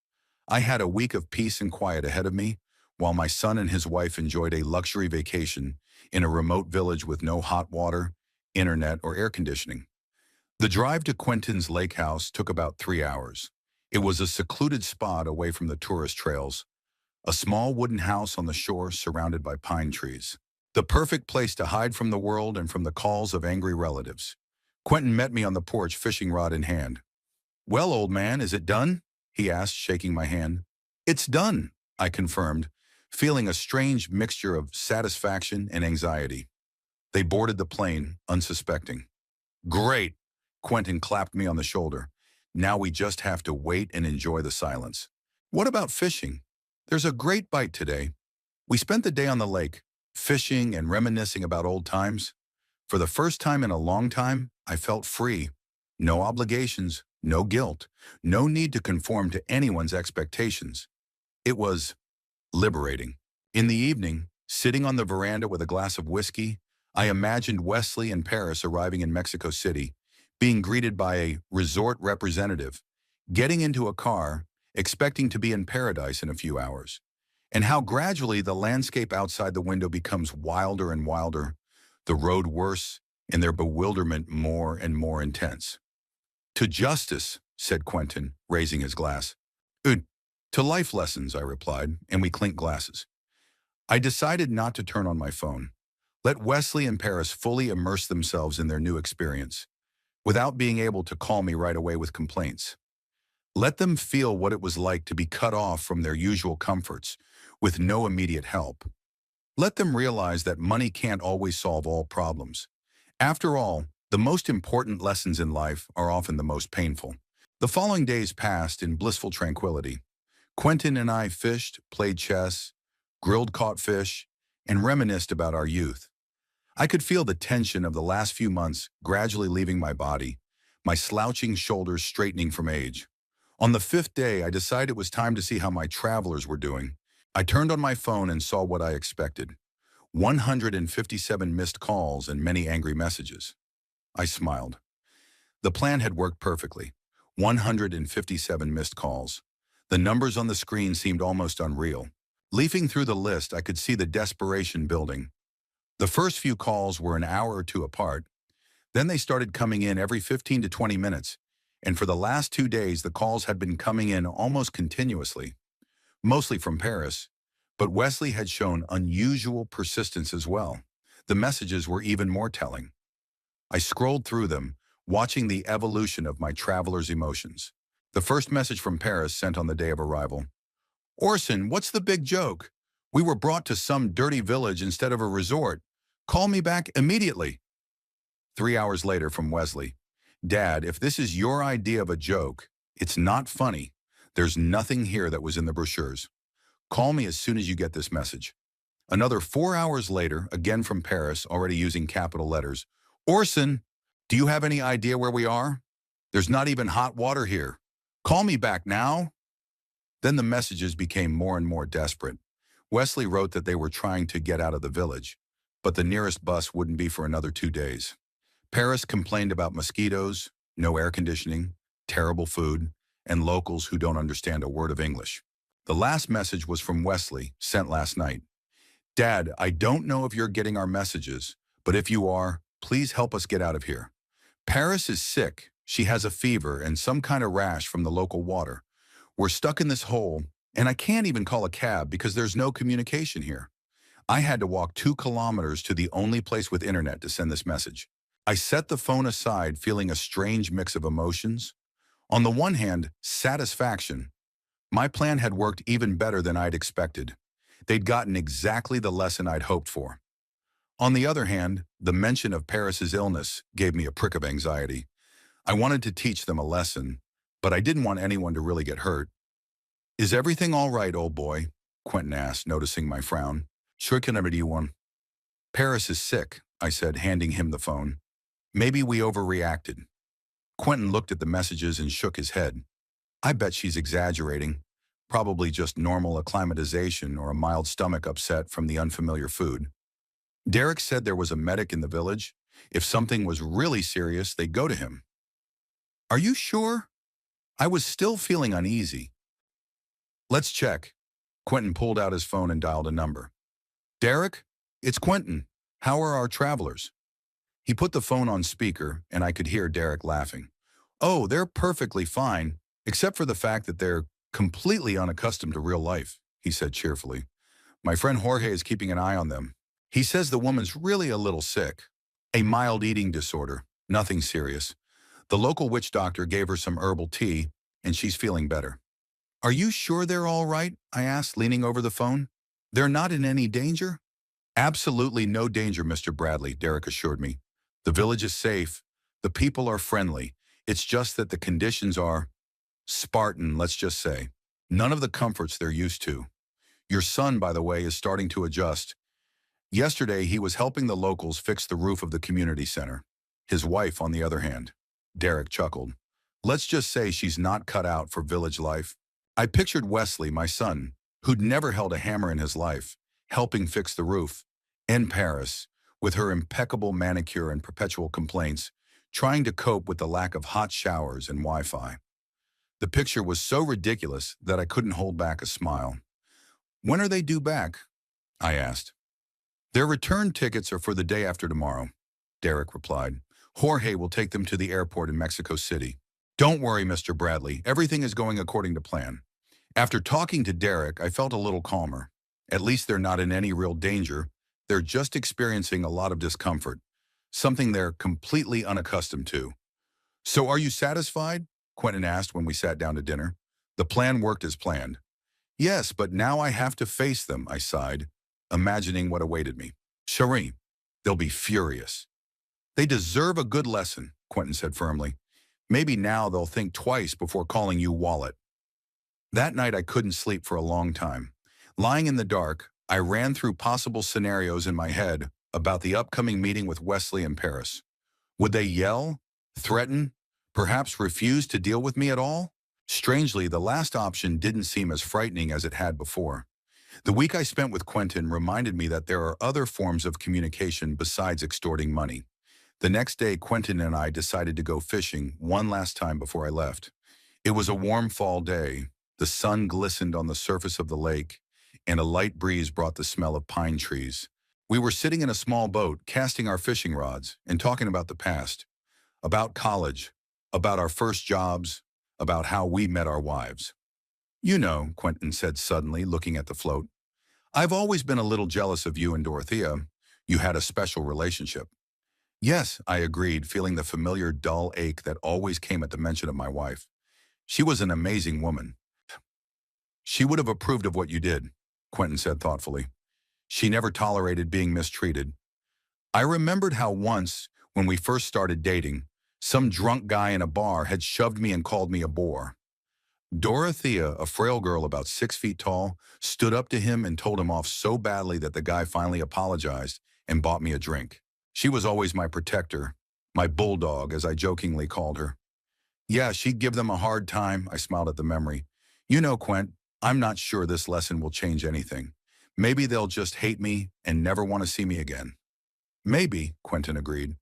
I had a week of peace and quiet ahead of me, while my son and his wife enjoyed a luxury vacation in a remote village with no hot water, internet, or air conditioning. The drive to Quentin's lake house took about 3 hours. It was a secluded spot away from the tourist trails, a small wooden house on the shore surrounded by pine trees. The perfect place to hide from the world and from the calls of angry relatives. Quentin met me on the porch, fishing rod in hand. Well, old man, is it done? He asked, shaking my hand. It's done, I confirmed, feeling a strange mixture of satisfaction and anxiety. They boarded the plane, unsuspecting. Great, Quentin clapped me on the shoulder. Now we just have to wait and enjoy the silence. What about fishing? There's a great bite today. We spent the day on the lake, fishing and reminiscing about old times. For the first time in a long time, I felt free. No obligations, no guilt, no need to conform to anyone's expectations. It was liberating. In the evening, sitting on the veranda with a glass of whiskey, I imagined Wesley and Paris arriving in Mexico City, being greeted by a resort representative, getting into a car, expecting to be in paradise in a few hours, and how gradually the landscape outside the window becomes wilder and wilder, the road worse, and their bewilderment more and more intense. To justice, said Quentin, raising his glass. To life lessons, I replied, and we clinked glasses. I decided not to turn on my phone. Let Wesley and Paris fully immerse themselves in their new experience, without being able to call me right away with complaints. Let them feel what it was like to be cut off from their usual comforts, with no immediate help. Let them realize that money can't always solve all problems. After all, the most important lessons in life are often the most painful. The following days passed in blissful tranquility. Quentin and I fished, played chess, grilled caught fish, and reminisced about our youth. I could feel the tension of the last few months gradually leaving my body, my slouching shoulders straightening from age. On the 5th day, I decided it was time to see how my travelers were doing. I turned on my phone and saw what I expected. 157 missed calls and many angry messages. I smiled. The plan had worked perfectly. 157 missed calls. The numbers on the screen seemed almost unreal. Leafing through the list, I could see the desperation building. The first few calls were an hour or two apart. Then they started coming in every 15 to 20 minutes, and for the last 2 days, the calls had been coming in almost continuously, mostly from Paris, but Wesley had shown unusual persistence as well. The messages were even more telling. I scrolled through them, watching the evolution of my traveler's emotions. The first message from Paris sent on the day of arrival. Orson, what's the big joke? We were brought to some dirty village instead of a resort. Call me back immediately. 3 hours later from Wesley. Dad, if this is your idea of a joke, it's not funny. There's nothing here that was in the brochures. Call me as soon as you get this message. Another 4 hours later, again from Paris, already using capital letters. Orson, do you have any idea where we are? There's not even hot water here. Call me back now." Then the messages became more and more desperate. Wesley wrote that they were trying to get out of the village, but the nearest bus wouldn't be for another 2 days. Paris complained about mosquitoes, no air conditioning, terrible food, and locals who don't understand a word of English. The last message was from Wesley, sent last night. "Dad, I don't know if you're getting our messages, but if you are, please help us get out of here. Paris is sick. She has a fever and some kind of rash from the local water. We're stuck in this hole, and I can't even call a cab because there's no communication here. I had to walk 2 kilometers to the only place with internet to send this message." I set the phone aside, feeling a strange mix of emotions. On the one hand, satisfaction. My plan had worked even better than I'd expected. They'd gotten exactly the lesson I'd hoped for. On the other hand, the mention of Paris's illness gave me a prick of anxiety. I wanted to teach them a lesson, but I didn't want anyone to really get hurt. "Is everything all right, old boy?" Quentin asked, noticing my frown. "Sure, can I do one?" "Paris is sick," I said, handing him the phone. "Maybe we overreacted." Quentin looked at the messages and shook his head. "I bet she's exaggerating. Probably just normal acclimatization or a mild stomach upset from the unfamiliar food. Derek said there was a medic in the village. If something was really serious, they'd go to him." "Are you sure?" I was still feeling uneasy. "Let's check." Quentin pulled out his phone and dialed a number. "Derek, it's Quentin. How are our travelers?" He put the phone on speaker, and I could hear Derek laughing. "Oh, they're perfectly fine, except for the fact that they're completely unaccustomed to real life," he said cheerfully. "My friend Jorge is keeping an eye on them. He says the woman's really a little sick. A mild eating disorder, nothing serious. The local witch doctor gave her some herbal tea, and she's feeling better." "Are you sure they're all right?" I asked, leaning over the phone. "They're not in any danger?" "Absolutely no danger, Mr. Bradley," Derek assured me. "The village is safe. The people are friendly. It's just that the conditions are Spartan, let's just say. None of the comforts they're used to. Your son, by the way, is starting to adjust. Yesterday, he was helping the locals fix the roof of the community center. His wife, on the other hand." Derek chuckled. "Let's just say she's not cut out for village life." I pictured Wesley, my son, who'd never held a hammer in his life, helping fix the roof, in Paris, with her impeccable manicure and perpetual complaints, trying to cope with the lack of hot showers and Wi-Fi. The picture was so ridiculous that I couldn't hold back a smile. "When are they due back?" I asked. "Their return tickets are for the day after tomorrow," Derek replied. "Jorge will take them to the airport in Mexico City." "Don't worry, Mr. Bradley. Everything is going according to plan." After talking to Derek, I felt a little calmer. At least they're not in any real danger. They're just experiencing a lot of discomfort, something they're completely unaccustomed to. "So are you satisfied?" Quentin asked when we sat down to dinner. "The plan worked as planned." "Yes, but now I have to face them," I sighed, imagining what awaited me. "Cherie, they'll be furious." "They deserve a good lesson," Quentin said firmly. "Maybe now they'll think twice before calling you Wallet." That night I couldn't sleep for a long time. Lying in the dark, I ran through possible scenarios in my head about the upcoming meeting with Wesley and Paris. Would they yell, threaten, perhaps refuse to deal with me at all? Strangely, the last option didn't seem as frightening as it had before. The week I spent with Quentin reminded me that there are other forms of communication besides extorting money. The next day, Quentin and I decided to go fishing one last time before I left. It was a warm fall day. The sun glistened on the surface of the lake, and a light breeze brought the smell of pine trees. We were sitting in a small boat, casting our fishing rods, and talking about the past, about college, about our first jobs, about how we met our wives. "You know," Quentin said suddenly, looking at the float, "I've always been a little jealous of you and Dorothea. You had a special relationship." "Yes," I agreed, feeling the familiar dull ache that always came at the mention of my wife. "She was an amazing woman." "She would have approved of what you did," Quentin said thoughtfully. "She never tolerated being mistreated." I remembered how once, when we first started dating, some drunk guy in a bar had shoved me and called me a bore. Dorothea, a frail girl about 6 feet tall, stood up to him and told him off so badly that the guy finally apologized and bought me a drink. She was always my protector, my bulldog, as I jokingly called her. Yeah, she'd give them a hard time. I smiled at the memory. You know, Quint, I'm not sure this lesson will change anything. Maybe they'll just hate me and never want to see me again. Maybe, Quentin agreed.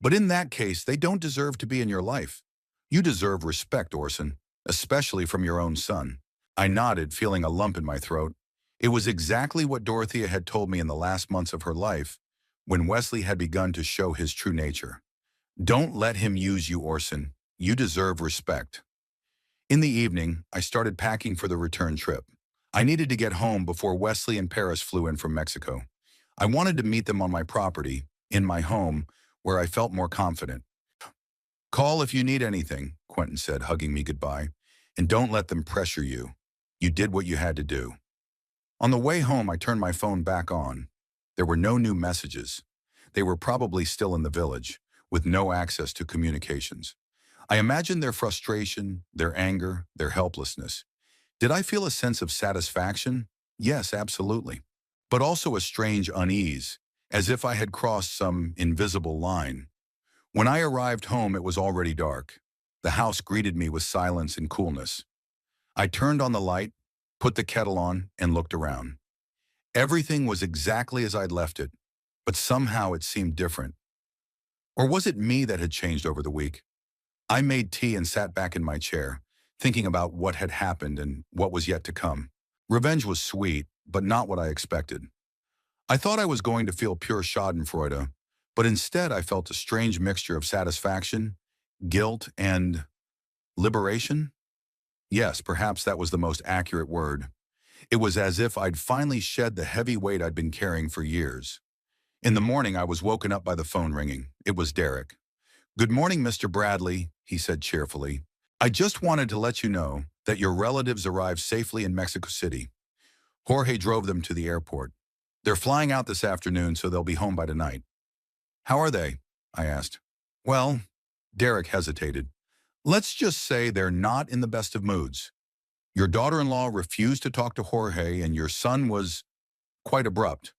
But in that case, they don't deserve to be in your life. You deserve respect, Orson, especially from your own son. I nodded, feeling a lump in my throat. It was exactly what Dorothea had told me in the last months of her life, when Wesley had begun to show his true nature. Don't let him use you, Orson. You deserve respect. In the evening, I started packing for the return trip. I needed to get home before Wesley and Paris flew in from Mexico. I wanted to meet them on my property, in my home, where I felt more confident. Call if you need anything, Quentin said, hugging me goodbye. And don't let them pressure you. You did what you had to do. On the way home, I turned my phone back on. There were no new messages. They were probably still in the village, with no access to communications. I imagined their frustration, their anger, their helplessness. Did I feel a sense of satisfaction? Yes, absolutely. But also a strange unease, as if I had crossed some invisible line. When I arrived home, it was already dark. The house greeted me with silence and coolness. I turned on the light, put the kettle on, and looked around. Everything was exactly as I'd left it, but somehow it seemed different. Or was it me that had changed over the week? I made tea and sat back in my chair, thinking about what had happened and what was yet to come. Revenge was sweet, but not what I expected. I thought I was going to feel pure schadenfreude, but instead I felt a strange mixture of satisfaction, guilt, and liberation? Yes, perhaps that was the most accurate word. It was as if I'd finally shed the heavy weight I'd been carrying for years. In the morning, I was woken up by the phone ringing. It was Derek. "Good morning, Mr. Bradley," he said cheerfully. "I just wanted to let you know that your relatives arrived safely in Mexico City. Jorge drove them to the airport. They're flying out this afternoon, so they'll be home by tonight." "How are they?" I asked. "Well," Derek hesitated. "Let's just say they're not in the best of moods. Your daughter-in-law refused to talk to Jorge, and your son was quite abrupt.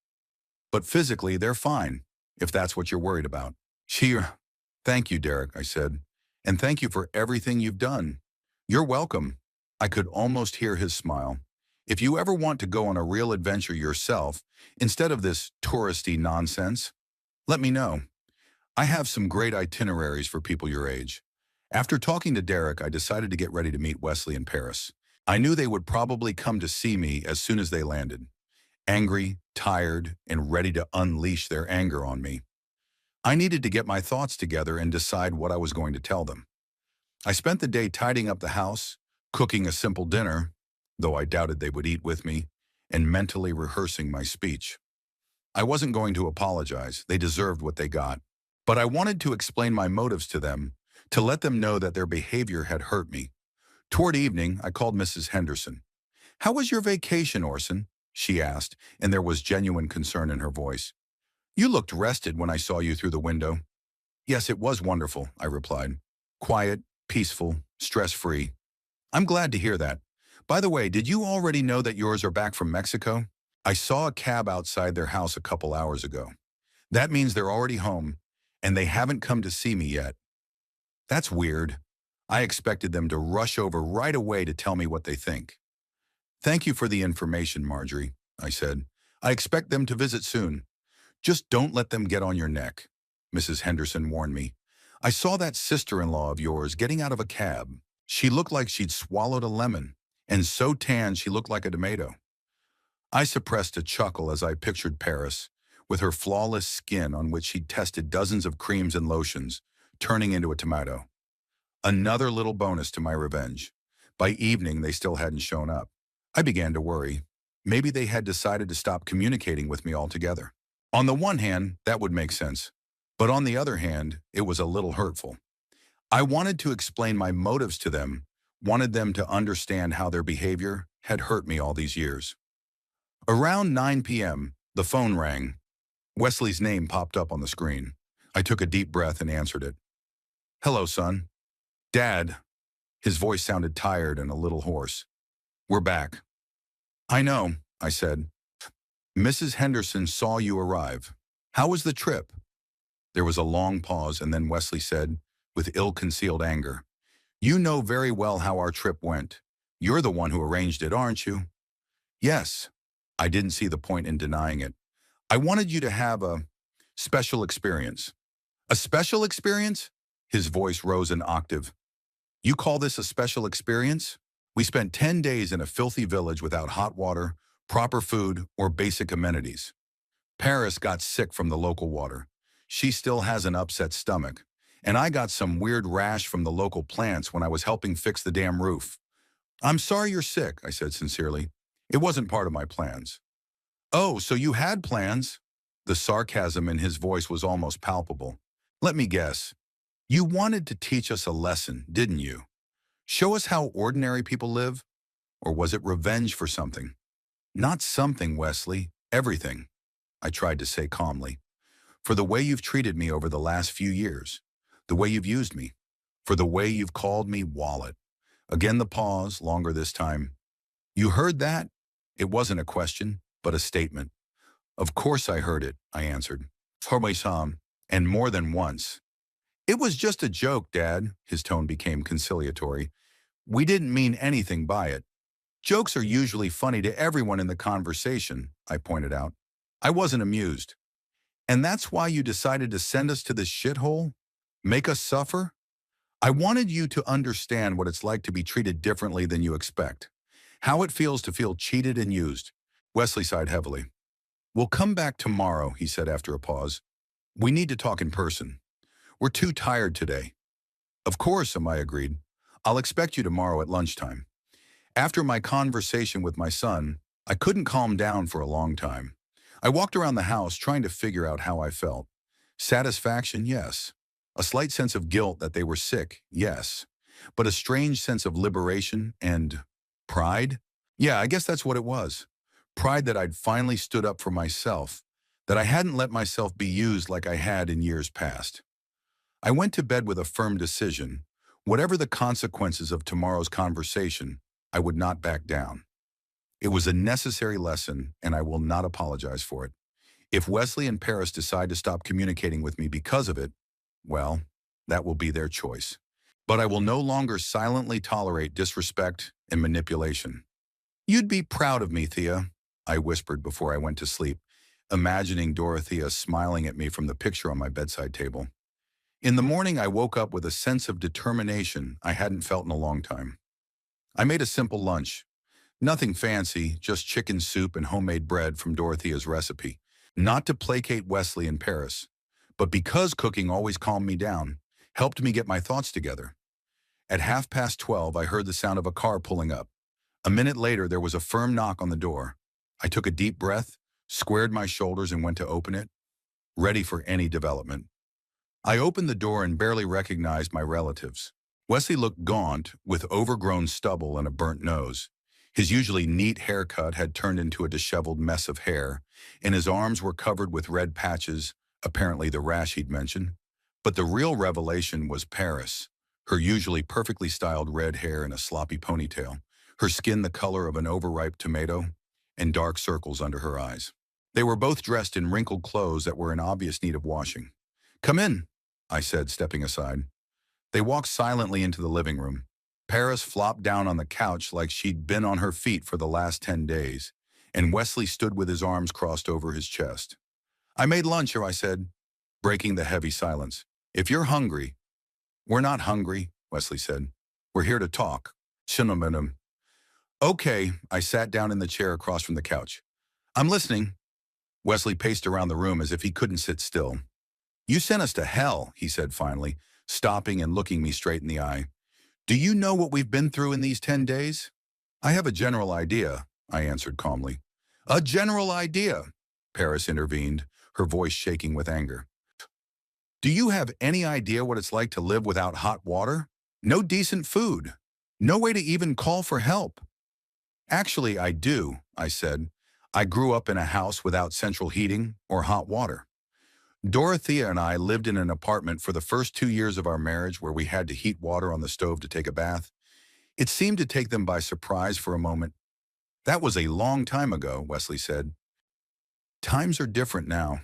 But physically, they're fine, if that's what you're worried about." Thank you, Derek," I said. "And thank you for everything you've done." "You're welcome." I could almost hear his smile. "If you ever want to go on a real adventure yourself, instead of this touristy nonsense, let me know. I have some great itineraries for people your age." After talking to Derek, I decided to get ready to meet Wesley in Paris. I knew they would probably come to see me as soon as they landed, angry, tired, and ready to unleash their anger on me. I needed to get my thoughts together and decide what I was going to tell them. I spent the day tidying up the house, cooking a simple dinner, though I doubted they would eat with me, and mentally rehearsing my speech. I wasn't going to apologize. They deserved what they got. But I wanted to explain my motives to them, to let them know that their behavior had hurt me. Toward evening, I called Mrs. Henderson. "How was your vacation, Orson?" she asked, and there was genuine concern in her voice. "You looked rested when I saw you through the window." "Yes, it was wonderful," I replied. "Quiet, peaceful, stress-free." "I'm glad to hear that. By the way, did you already know that yours are back from Mexico? I saw a cab outside their house a couple hours ago. That means they're already home, and they haven't come to see me yet." "That's weird. I expected them to rush over right away to tell me what they think." "Thank you for the information, Marjorie," I said. "I expect them to visit soon. Just don't let them get on your neck," Mrs. Henderson warned me. "I saw that sister-in-law of yours getting out of a cab. She looked like she'd swallowed a lemon, and so tan she looked like a tomato." I suppressed a chuckle as I pictured Paris, with her flawless skin on which she'd tested dozens of creams and lotions, turning into a tomato. Another little bonus to my revenge. By evening, they still hadn't shown up. I began to worry. Maybe they had decided to stop communicating with me altogether. On the one hand, that would make sense. But on the other hand, it was a little hurtful. I wanted to explain my motives to them, wanted them to understand how their behavior had hurt me all these years. Around 9 p.m., the phone rang. Wesley's name popped up on the screen. I took a deep breath and answered it. "Hello, son." "Dad." His voice sounded tired and a little hoarse. "We're back." "I know," I said. "Mrs. Henderson saw you arrive. How was the trip?" There was a long pause, and then Wesley said, with ill-concealed anger, You know very well how our trip went. You're the one who arranged it, aren't you? Yes. I didn't see the point in denying it. I wanted you to have a special experience. A special experience? His voice rose an octave. You call this a special experience? We spent 10 days in a filthy village without hot water, proper food, or basic amenities. Paris got sick from the local water. She still has an upset stomach. And I got some weird rash from the local plants when I was helping fix the damn roof. I'm sorry you're sick, I said sincerely. It wasn't part of my plans. Oh, so you had plans? The sarcasm in his voice was almost palpable. Let me guess. You wanted to teach us a lesson, didn't you? Show us how ordinary people live? Or was it revenge for something? Not something, Wesley. Everything, I tried to say calmly. For the way you've treated me over the last few years. The way you've used me. For the way you've called me wallet. Again the pause, longer this time. You heard that? It wasn't a question, but a statement. Of course I heard it, I answered. Parmesan, and more than once. It was just a joke, Dad. His tone became conciliatory. We didn't mean anything by it. Jokes are usually funny to everyone in the conversation, I pointed out. I wasn't amused. And that's why you decided to send us to this shithole? Make us suffer? I wanted you to understand what it's like to be treated differently than you expect. How it feels to feel cheated and used. Wesley sighed heavily. We'll come back tomorrow, he said after a pause. We need to talk in person. We're too tired today. Of course, Amai agreed. I'll expect you tomorrow at lunchtime. After my conversation with my son, I couldn't calm down for a long time. I walked around the house trying to figure out how I felt. Satisfaction, yes. A slight sense of guilt that they were sick, yes. But a strange sense of liberation and pride? Yeah, I guess that's what it was. Pride that I'd finally stood up for myself, that I hadn't let myself be used like I had in years past. I went to bed with a firm decision. Whatever the consequences of tomorrow's conversation, I would not back down. It was a necessary lesson, and I will not apologize for it. If Wesley and Paris decide to stop communicating with me because of it, well, that will be their choice. But I will no longer silently tolerate disrespect and manipulation. You'd be proud of me, Thea, I whispered before I went to sleep, imagining Dorothea smiling at me from the picture on my bedside table. In the morning, I woke up with a sense of determination I hadn't felt in a long time. I made a simple lunch. Nothing fancy, just chicken soup and homemade bread from Dorothea's recipe. Not to placate Wesley and Paris, but because cooking always calmed me down, helped me get my thoughts together. At 12:30, I heard the sound of a car pulling up. A minute later, there was a firm knock on the door. I took a deep breath, squared my shoulders and went to open it, ready for any development. I opened the door and barely recognized my relatives. Wesley looked gaunt, with overgrown stubble and a burnt nose. His usually neat haircut had turned into a disheveled mess of hair, and his arms were covered with red patches, apparently the rash he'd mentioned. But the real revelation was Paris, her usually perfectly styled red hair in a sloppy ponytail, her skin the color of an overripe tomato, and dark circles under her eyes. They were both dressed in wrinkled clothes that were in obvious need of washing. Come in, I said, stepping aside. They walked silently into the living room. Paris flopped down on the couch like she'd been on her feet for the last 10 days, and Wesley stood with his arms crossed over his chest. I made lunch here, I said, breaking the heavy silence. If you're hungry. We're not hungry, Wesley said. We're here to talk. Shinominum. Okay, I sat down in the chair across from the couch. I'm listening. Wesley paced around the room as if he couldn't sit still. You sent us to hell, he said finally, stopping and looking me straight in the eye. Do you know what we've been through in these 10 days? I have a general idea, I answered calmly. A general idea, Paris intervened, her voice shaking with anger. Do you have any idea what it's like to live without hot water? No decent food. No way to even call for help. Actually, I do, I said. I grew up in a house without central heating or hot water. Dorothea and I lived in an apartment for the first 2 years of our marriage where we had to heat water on the stove to take a bath. It seemed to take them by surprise for a moment. That was a long time ago, Wesley said. Times are different now.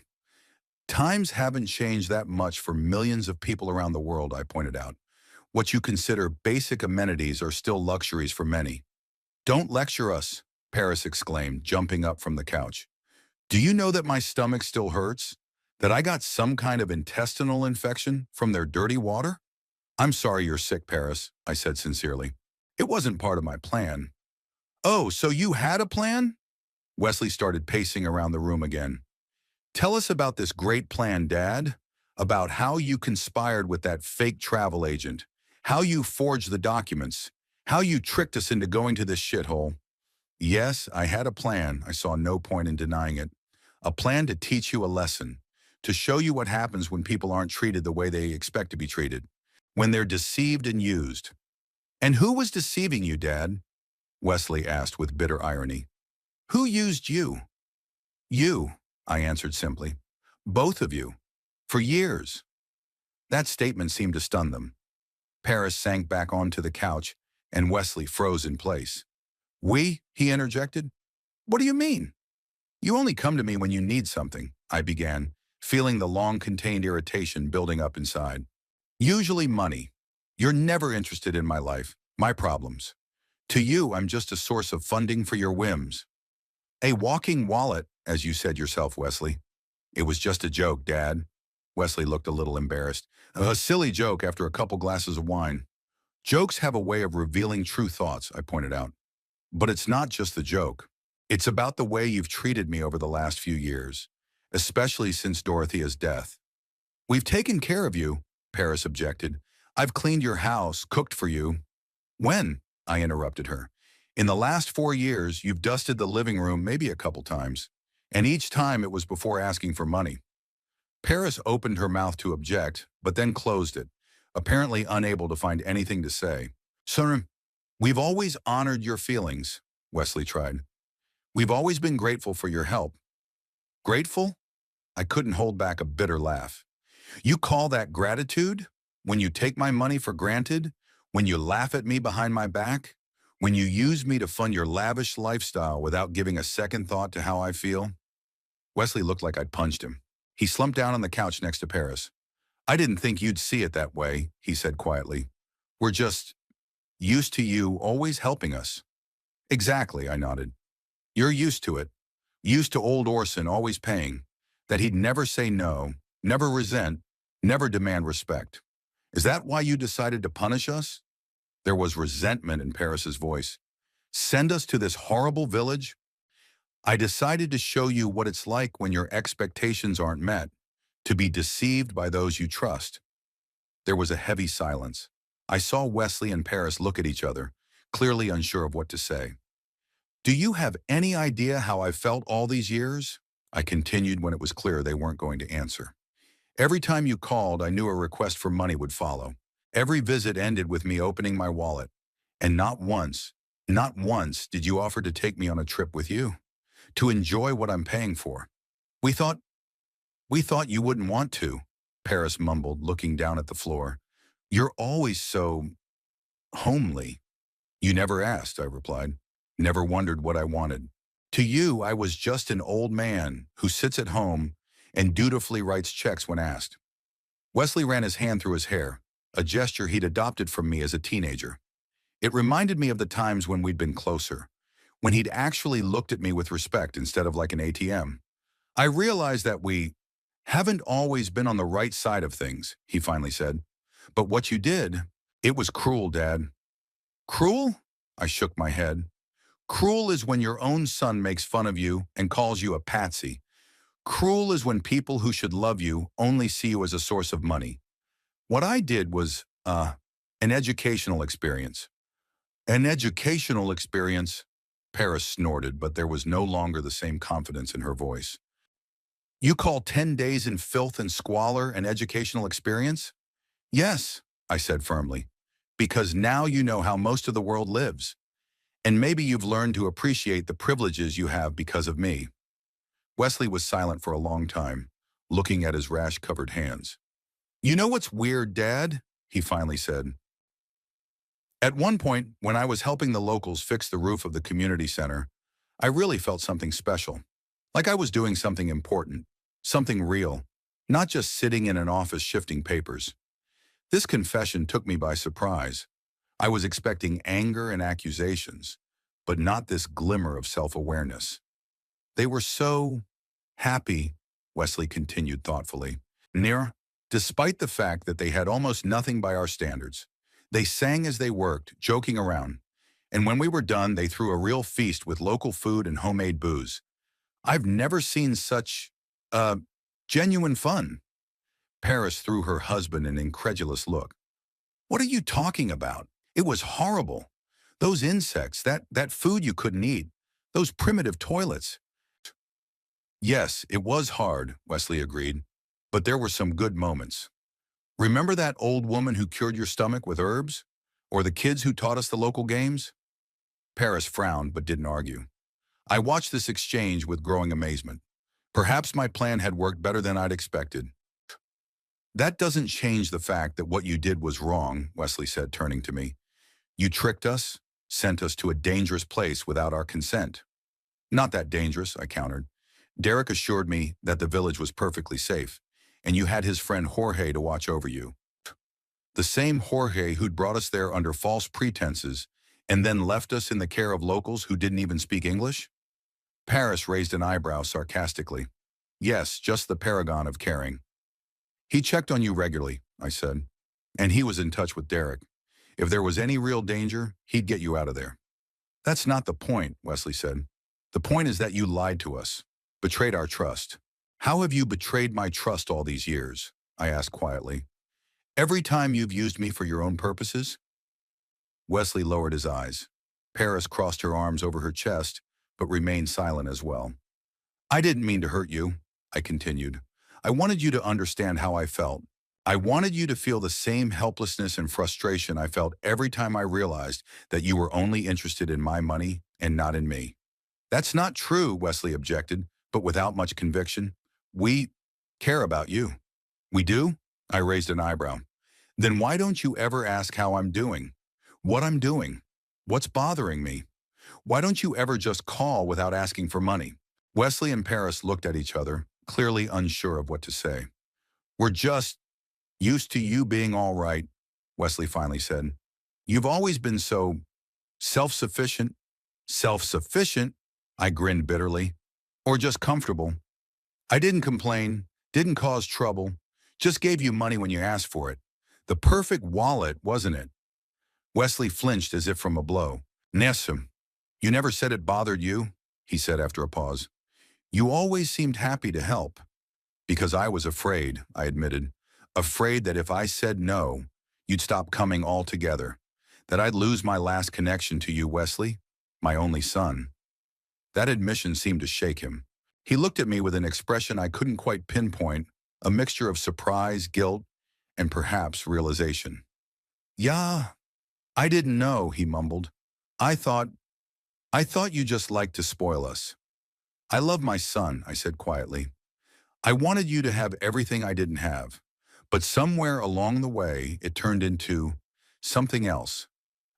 Times haven't changed that much for millions of people around the world, I pointed out. What you consider basic amenities are still luxuries for many. Don't lecture us, Paris exclaimed, jumping up from the couch. Do you know that my stomach still hurts? That I got some kind of intestinal infection from their dirty water? I'm sorry you're sick, Paris, I said sincerely. It wasn't part of my plan. Oh, so you had a plan? Wesley started pacing around the room again. Tell us about this great plan, Dad. About how you conspired with that fake travel agent. How you forged the documents. How you tricked us into going to this shithole. Yes, I had a plan. I saw no point in denying it. A plan to teach you a lesson. To show you what happens when people aren't treated the way they expect to be treated. When they're deceived and used. And who was deceiving you, Dad? Wesley asked with bitter irony. Who used you? You, I answered simply. Both of you. For years. That statement seemed to stun them. Paris sank back onto the couch, and Wesley froze in place. We? He interjected. What do you mean? You only come to me when you need something, I began, feeling the long-contained irritation building up inside. Usually money. You're never interested in my life, my problems. To you, I'm just a source of funding for your whims. A walking wallet, as you said yourself, Wesley. It was just a joke, Dad. Wesley looked a little embarrassed. A silly joke after a couple glasses of wine. Jokes have a way of revealing true thoughts, I pointed out. But it's not just the joke. It's about the way you've treated me over the last few years, especially since Dorothea's death. We've taken care of you, Paris objected. I've cleaned your house, cooked for you. When? I interrupted her. In the last 4 years, you've dusted the living room maybe a couple times, and each time it was before asking for money. Paris opened her mouth to object, but then closed it, apparently unable to find anything to say. Sir, we've always honored your feelings, Wesley tried. We've always been grateful for your help. Grateful? I couldn't hold back a bitter laugh. You call that gratitude? When you take my money for granted? When you laugh at me behind my back? When you use me to fund your lavish lifestyle without giving a second thought to how I feel? Wesley looked like I'd punched him. He slumped down on the couch next to Paris. I didn't think you'd see it that way, he said quietly. We're just used to you always helping us. Exactly, I nodded. You're used to it. Used to old Orson always paying. That he'd never say no, never resent, never demand respect. Is that why you decided to punish us? There was resentment in Paris's voice. Send us to this horrible village? I decided to show you what it's like when your expectations aren't met, to be deceived by those you trust. There was a heavy silence. I saw Wesley and Paris look at each other, clearly unsure of what to say. Do you have any idea how I've felt all these years? I continued when it was clear they weren't going to answer. Every time you called, I knew a request for money would follow. Every visit ended with me opening my wallet. And not once did you offer to take me on a trip with you, to enjoy what I'm paying for. We thought you wouldn't want to, Paris mumbled, looking down at the floor. You're always so homely. You never asked, I replied. Never wondered what I wanted. To you, I was just an old man who sits at home and dutifully writes checks when asked. Wesley ran his hand through his hair, a gesture he'd adopted from me as a teenager. It reminded me of the times when we'd been closer, when he'd actually looked at me with respect instead of like an ATM. I realized that we haven't always been on the right side of things, he finally said. But what you did, it was cruel, Dad. Cruel? I shook my head. Cruel is when your own son makes fun of you and calls you a patsy. Cruel is when people who should love you only see you as a source of money. What I did was, an educational experience. An educational experience, Paris snorted, but there was no longer the same confidence in her voice. You call 10 days in filth and squalor an educational experience? Yes, I said firmly, because now you know how most of the world lives. And maybe you've learned to appreciate the privileges you have because of me. Wesley was silent for a long time, looking at his rash-covered hands. You know what's weird, Dad? He finally said. At one point, when I was helping the locals fix the roof of the community center, I really felt something special. Like I was doing something important, something real, not just sitting in an office shifting papers. This confession took me by surprise. I was expecting anger and accusations, but not this glimmer of self-awareness. They were so happy, Wesley continued thoughtfully. Near, despite the fact that they had almost nothing by our standards. They sang as they worked, joking around. And when we were done, they threw a real feast with local food and homemade booze. I've never seen such, uh, genuine fun. Paris threw her husband an incredulous look. What are you talking about? It was horrible. Those insects, that food you couldn't eat, those primitive toilets. Yes, it was hard, Wesley agreed, but there were some good moments. Remember that old woman who cured your stomach with herbs? Or the kids who taught us the local games? Paris frowned but didn't argue. I watched this exchange with growing amazement. Perhaps my plan had worked better than I'd expected. That doesn't change the fact that what you did was wrong, Wesley said, turning to me. You tricked us, sent us to a dangerous place without our consent. Not that dangerous, I countered. Derek assured me that the village was perfectly safe, and you had his friend Jorge to watch over you. The same Jorge who'd brought us there under false pretenses and then left us in the care of locals who didn't even speak English? Paris raised an eyebrow sarcastically. Yes, just the paragon of caring. He checked on you regularly, I said, and he was in touch with Derek. If there was any real danger, he'd get you out of there. That's not the point, Wesley said. The point is that you lied to us, betrayed our trust. How have you betrayed my trust all these years? I asked quietly. Every time you've used me for your own purposes? Wesley lowered his eyes. Paris crossed her arms over her chest, but remained silent as well. I didn't mean to hurt you, I continued. I wanted you to understand how I felt. I wanted you to feel the same helplessness and frustration I felt every time I realized that you were only interested in my money and not in me. That's not true, Wesley objected, but without much conviction. We care about you. We do? I raised an eyebrow. Then why don't you ever ask how I'm doing? What I'm doing? What's bothering me? Why don't you ever just call without asking for money? Wesley and Paris looked at each other, clearly unsure of what to say. We're just used to you being all right, Wesley finally said. You've always been so self-sufficient. Self-sufficient? I grinned bitterly. Or just comfortable. I didn't complain, didn't cause trouble, just gave you money when you asked for it. The perfect wallet, wasn't it? Wesley flinched as if from a blow. Nessim, you never said it bothered you, he said after a pause. You always seemed happy to help. Because I was afraid, I admitted. Afraid that if I said no, you'd stop coming altogether. That I'd lose my last connection to you, Wesley, my only son. That admission seemed to shake him. He looked at me with an expression I couldn't quite pinpoint, a mixture of surprise, guilt, and perhaps realization. Yeah, I didn't know, he mumbled. I thought you just liked to spoil us. I love my son, I said quietly. I wanted you to have everything I didn't have, but somewhere along the way, it turned into something else,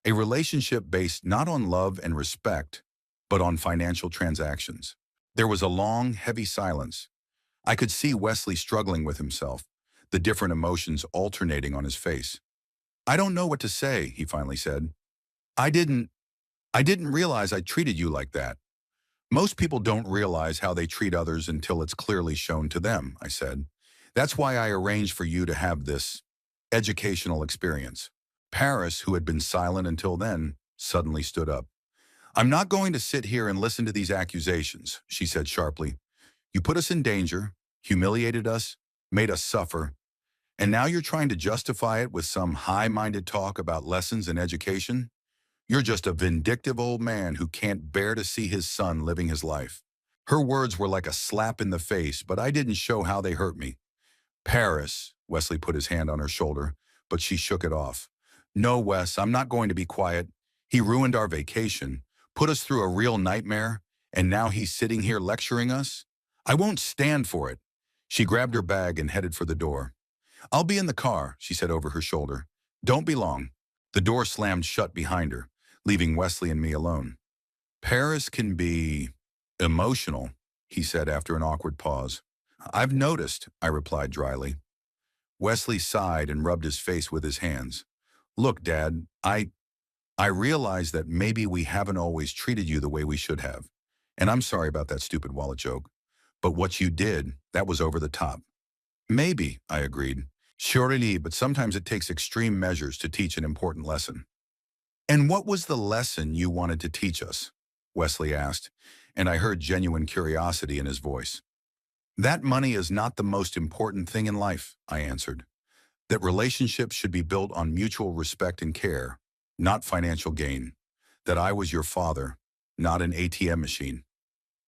a relationship based not on love and respect, but on financial transactions. There was a long, heavy silence. I could see Wesley struggling with himself, the different emotions alternating on his face. I don't know what to say, he finally said. I didn't realize I treated you like that. Most people don't realize how they treat others until it's clearly shown to them, I said. That's why I arranged for you to have this educational experience. Paris, who had been silent until then, suddenly stood up. I'm not going to sit here and listen to these accusations, she said sharply. You put us in danger, humiliated us, made us suffer, and now you're trying to justify it with some high-minded talk about lessons in education? You're just a vindictive old man who can't bear to see his son living his life. Her words were like a slap in the face, but I didn't show how they hurt me. Paris, Wesley put his hand on her shoulder, but she shook it off. No, Wes, I'm not going to be quiet. He ruined our vacation, put us through a real nightmare, and now he's sitting here lecturing us? I won't stand for it. She grabbed her bag and headed for the door. I'll be in the car, she said over her shoulder. Don't be long. The door slammed shut behind her, leaving Wesley and me alone. Paris can be emotional, he said after an awkward pause. I've noticed, I replied dryly. Wesley sighed and rubbed his face with his hands. Look, Dad, I realize that maybe we haven't always treated you the way we should have. And I'm sorry about that stupid wallet joke. But what you did, that was over the top. Maybe, I agreed. Surely, but sometimes it takes extreme measures to teach an important lesson. And what was the lesson you wanted to teach us? Wesley asked, and I heard genuine curiosity in his voice. That money is not the most important thing in life, I answered. That relationships should be built on mutual respect and care, not financial gain. That I was your father, not an ATM machine.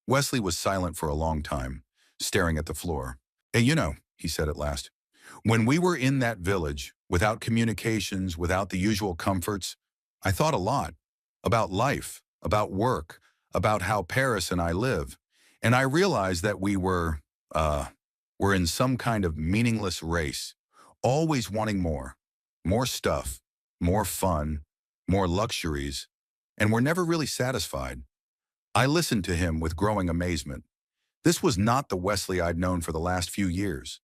Wesley was silent for a long time, staring at the floor. Hey, he said at last, when we were in that village, without communications, without the usual comforts, I thought a lot about life, about work, about how Paris and I live. And I realized that we're in some kind of meaningless race, always wanting more stuff, more fun, more luxuries, and we're never really satisfied. I listened to him with growing amazement. This was not the Wesley I'd known for the last few years.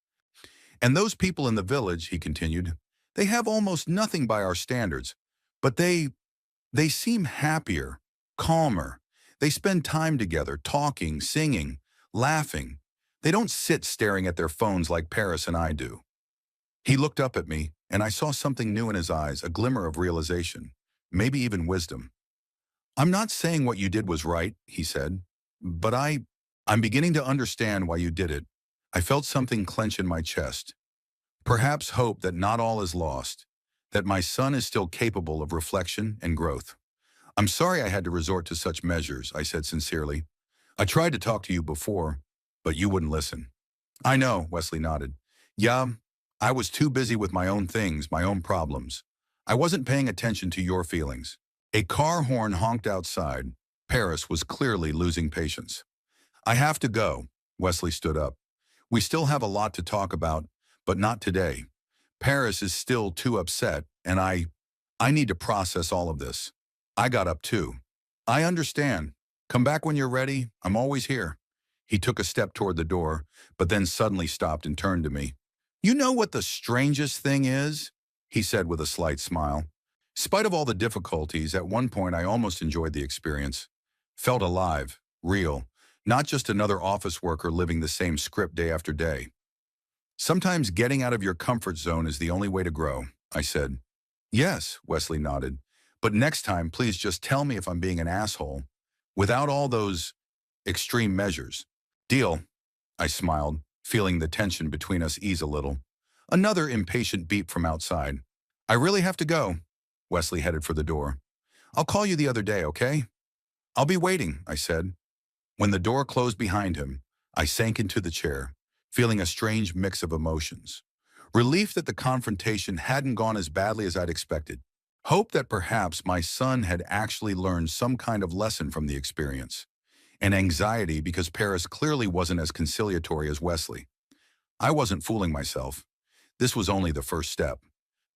And those people in the village, he continued, they have almost nothing by our standards, but they seem happier, calmer. They spend time together, talking, singing, laughing. They don't sit staring at their phones like Paris and I do. He looked up at me, and I saw something new in his eyes, a glimmer of realization, maybe even wisdom. I'm not saying what you did was right, he said, but I'm beginning to understand why you did it. I felt something clench in my chest. Perhaps hope that not all is lost, that my son is still capable of reflection and growth. I'm sorry I had to resort to such measures, I said sincerely. I tried to talk to you before, but you wouldn't listen. I know, Wesley nodded. Yeah, I was too busy with my own things, my own problems. I wasn't paying attention to your feelings. A car horn honked outside. Paris was clearly losing patience. I have to go, Wesley stood up. We still have a lot to talk about, but not today. Paris is still too upset, and I need to process all of this. I got up too. I understand. Come back when you're ready. I'm always here. He took a step toward the door, but then suddenly stopped and turned to me. You know what the strangest thing is? He said with a slight smile. In spite of all the difficulties, at one point I almost enjoyed the experience. Felt alive, real, not just another office worker living the same script day after day. Sometimes getting out of your comfort zone is the only way to grow, I said. Yes, Wesley nodded. But next time, please just tell me if I'm being an asshole, without all those extreme measures. Deal, I smiled, feeling the tension between us ease a little. Another impatient beep from outside. I really have to go. Wesley headed for the door. I'll call you the other day, okay? I'll be waiting, I said. When the door closed behind him, I sank into the chair, feeling a strange mix of emotions. Relief that the confrontation hadn't gone as badly as I'd expected. Hope that perhaps my son had actually learned some kind of lesson from the experience. And anxiety because Paris clearly wasn't as conciliatory as Wesley. I wasn't fooling myself. This was only the first step.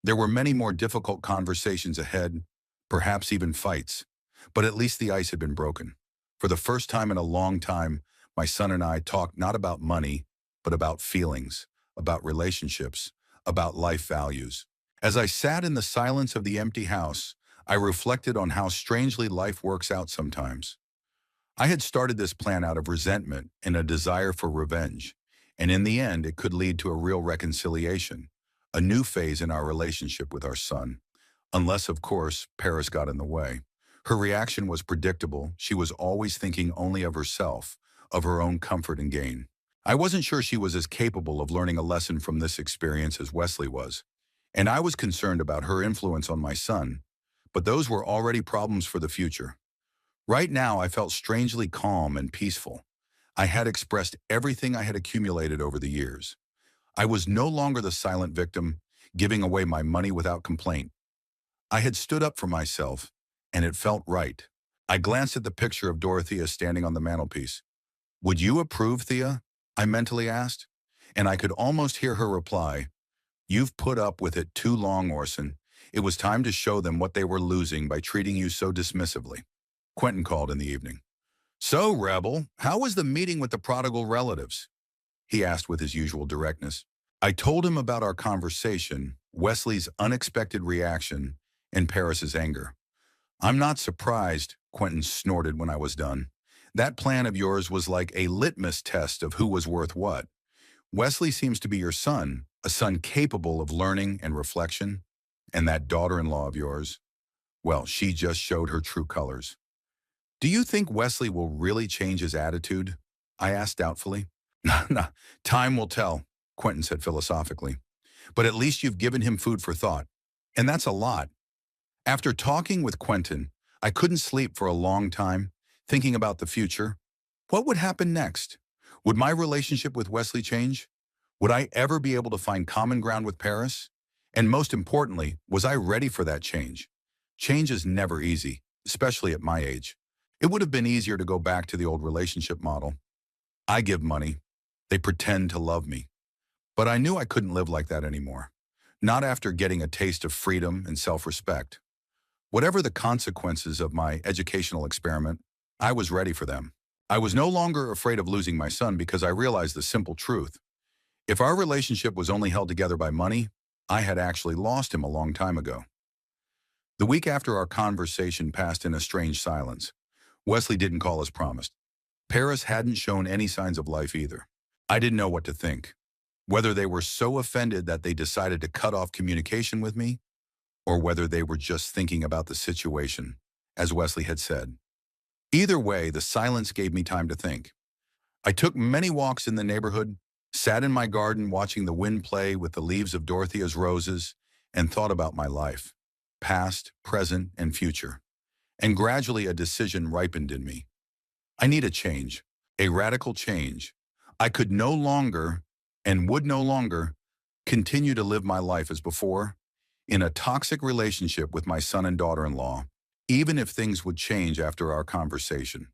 There were many more difficult conversations ahead, perhaps even fights. But at least the ice had been broken. For the first time in a long time, my son and I talked not about money, but about feelings, about relationships, about life values. As I sat in the silence of the empty house, I reflected on how strangely life works out sometimes. I had started this plan out of resentment and a desire for revenge, and in the end, it could lead to a real reconciliation, a new phase in our relationship with our son. Unless, of course, Paris got in the way. Her reaction was predictable. She was always thinking only of herself, of her own comfort and gain. I wasn't sure she was as capable of learning a lesson from this experience as Wesley was. And I was concerned about her influence on my son, but those were already problems for the future. Right now, I felt strangely calm and peaceful. I had expressed everything I had accumulated over the years. I was no longer the silent victim, giving away my money without complaint. I had stood up for myself, and it felt right. I glanced at the picture of Dorothea standing on the mantelpiece. Would you approve, Thea? I mentally asked, and I could almost hear her reply. You've put up with it too long, Orson. It was time to show them what they were losing by treating you so dismissively. Quentin called in the evening. So, Rebel, how was the meeting with the prodigal relatives? He asked with his usual directness. I told him about our conversation, Wesley's unexpected reaction, and Paris's anger. I'm not surprised, Quentin snorted when I was done. That plan of yours was like a litmus test of who was worth what. Wesley seems to be your son, a son capable of learning and reflection. And that daughter-in-law of yours, well, she just showed her true colors. Do you think Wesley will really change his attitude? I asked doubtfully. No, time will tell, Quentin said philosophically. But at least you've given him food for thought. And that's a lot. After talking with Quentin, I couldn't sleep for a long time, thinking about the future. What would happen next? Would my relationship with Wesley change? Would I ever be able to find common ground with Paris? And most importantly, was I ready for that change? Change is never easy, especially at my age. It would have been easier to go back to the old relationship model. I give money. They pretend to love me. But I knew I couldn't live like that anymore. Not after getting a taste of freedom and self-respect. Whatever the consequences of my educational experiment, I was ready for them. I was no longer afraid of losing my son because I realized the simple truth. If our relationship was only held together by money, I had actually lost him a long time ago. The week after our conversation passed in a strange silence. Wesley didn't call as promised. Paris hadn't shown any signs of life either. I didn't know what to think. Whether they were so offended that they decided to cut off communication with me, or whether they were just thinking about the situation, as Wesley had said. Either way, the silence gave me time to think. I took many walks in the neighborhood, sat in my garden watching the wind play with the leaves of Dorothea's roses, and thought about my life, past, present, and future. And gradually a decision ripened in me. I need a change, a radical change. I could no longer, and would no longer, continue to live my life as before, in a toxic relationship with my son and daughter-in-law, even if things would change after our conversation.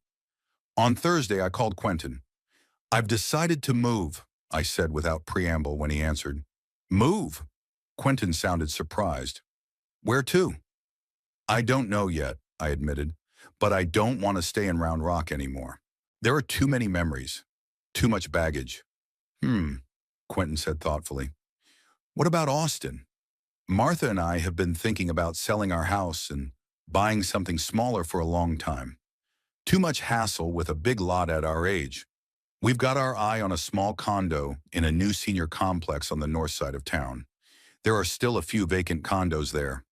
On Thursday, I called Quentin. I've decided to move, I said without preamble when he answered. Move? Quentin sounded surprised. Where to? I don't know yet, I admitted, but I don't want to stay in Round Rock anymore. There are too many memories, too much baggage. Quentin said thoughtfully. What about Austin? Martha and I have been thinking about selling our house and buying something smaller for a long time. Too much hassle with a big lot at our age. We've got our eye on a small condo in a new senior complex on the north side of town. There are still a few vacant condos there.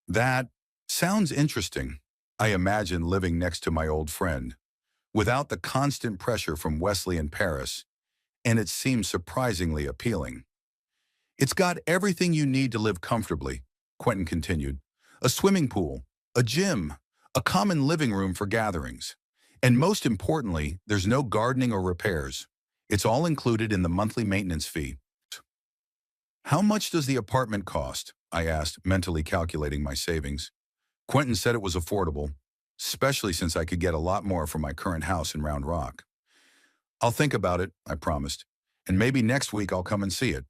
That sounds interesting. I imagine living next to my old friend, without the constant pressure from Wesley and Paris, and it seems surprisingly appealing. It's got everything you need to live comfortably, Quentin continued. A swimming pool, a gym, a common living room for gatherings. And most importantly, there's no gardening or repairs. It's all included in the monthly maintenance fee. How much does the apartment cost? I asked, mentally calculating my savings. Quentin said it was affordable, especially since I could get a lot more from my current house in Round Rock. I'll think about it, I promised, and maybe next week I'll come and see it.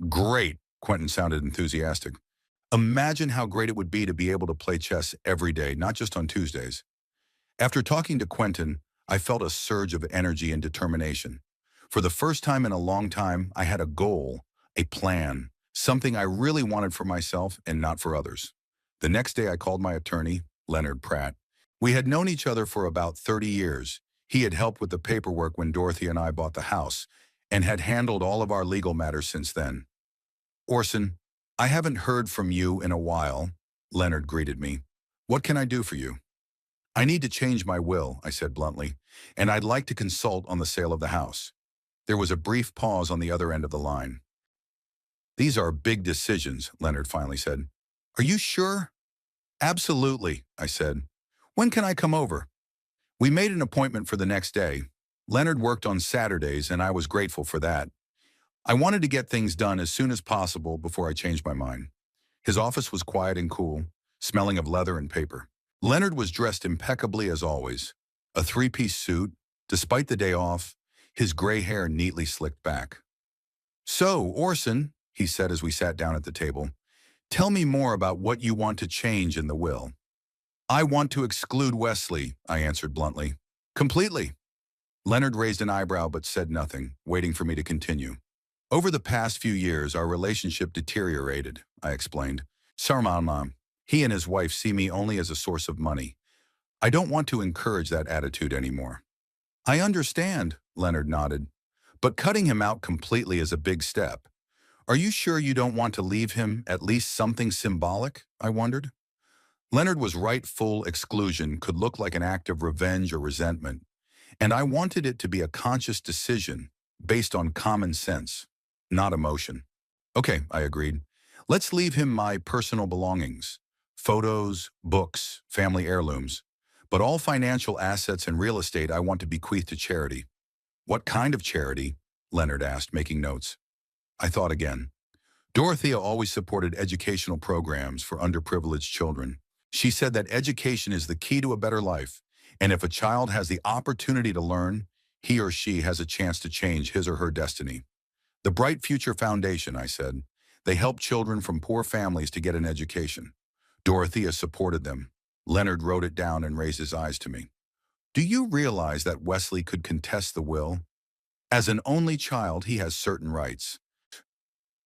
Great, Quentin sounded enthusiastic. Imagine how great it would be to be able to play chess every day, not just on Tuesdays. After talking to Quentin, I felt a surge of energy and determination. For the first time in a long time, I had a goal, a plan, something I really wanted for myself and not for others. The next day I called my attorney, Leonard Pratt. We had known each other for about 30 years. He had helped with the paperwork when Dorothy and I bought the house, and had handled all of our legal matters since then. Orson, I haven't heard from you in a while, Leonard greeted me. What can I do for you? I need to change my will, I said bluntly, and I'd like to consult on the sale of the house. There was a brief pause on the other end of the line. These are big decisions, Leonard finally said. Are you sure? Absolutely, I said. When can I come over? We made an appointment for the next day. Leonard worked on Saturdays, and I was grateful for that. I wanted to get things done as soon as possible before I changed my mind. His office was quiet and cool, smelling of leather and paper. Leonard was dressed impeccably as always. A three-piece suit, despite the day off, his gray hair neatly slicked back. So, Orson, he said as we sat down at the table, tell me more about what you want to change in the will. I want to exclude Wesley, I answered bluntly. Completely. Leonard raised an eyebrow but said nothing, waiting for me to continue. Over the past few years, our relationship deteriorated, I explained. Sarmama, he and his wife see me only as a source of money. I don't want to encourage that attitude anymore. I understand, Leonard nodded. But cutting him out completely is a big step. Are you sure you don't want to leave him at least something symbolic? I wondered. Leonard was right. Full exclusion could look like an act of revenge or resentment, and I wanted it to be a conscious decision based on common sense, not emotion. Okay, I agreed. Let's leave him my personal belongings, photos, books, family heirlooms. But all financial assets and real estate I want to bequeath to charity. What kind of charity? Leonard asked, making notes. I thought again. Dorothea always supported educational programs for underprivileged children. She said that education is the key to a better life, and if a child has the opportunity to learn, he or she has a chance to change his or her destiny. The Bright Future Foundation, I said. They help children from poor families to get an education. Dorothea supported them. Leonard wrote it down and raised his eyes to me. Do you realize that Wesley could contest the will? As an only child, he has certain rights.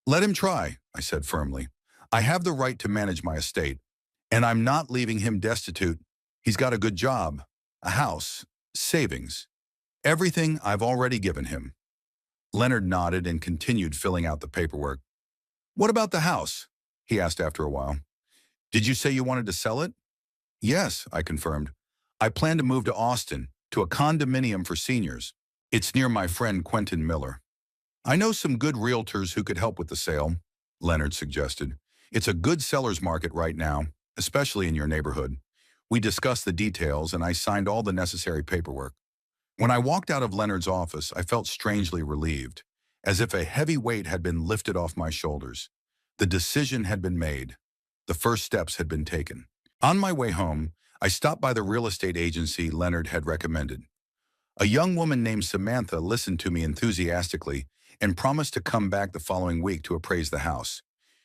Let him try, I said firmly. I have the right to manage my estate, and I'm not leaving him destitute. He's got a good job, a house, savings, everything I've already given him. Leonard nodded and continued filling out the paperwork. What about the house? He asked after a while. Did you say you wanted to sell it? Yes, I confirmed. I plan to move to Austin, to a condominium for seniors. It's near my friend Quentin Miller. I know some good realtors who could help with the sale, Leonard suggested. It's a good seller's market right now, especially in your neighborhood. We discussed the details and I signed all the necessary paperwork. When I walked out of Leonard's office, I felt strangely relieved, as if a heavy weight had been lifted off my shoulders. The decision had been made. The first steps had been taken. On my way home, I stopped by the real estate agency Leonard had recommended. A young woman named Samantha listened to me enthusiastically and promised to come back the following week to appraise the house.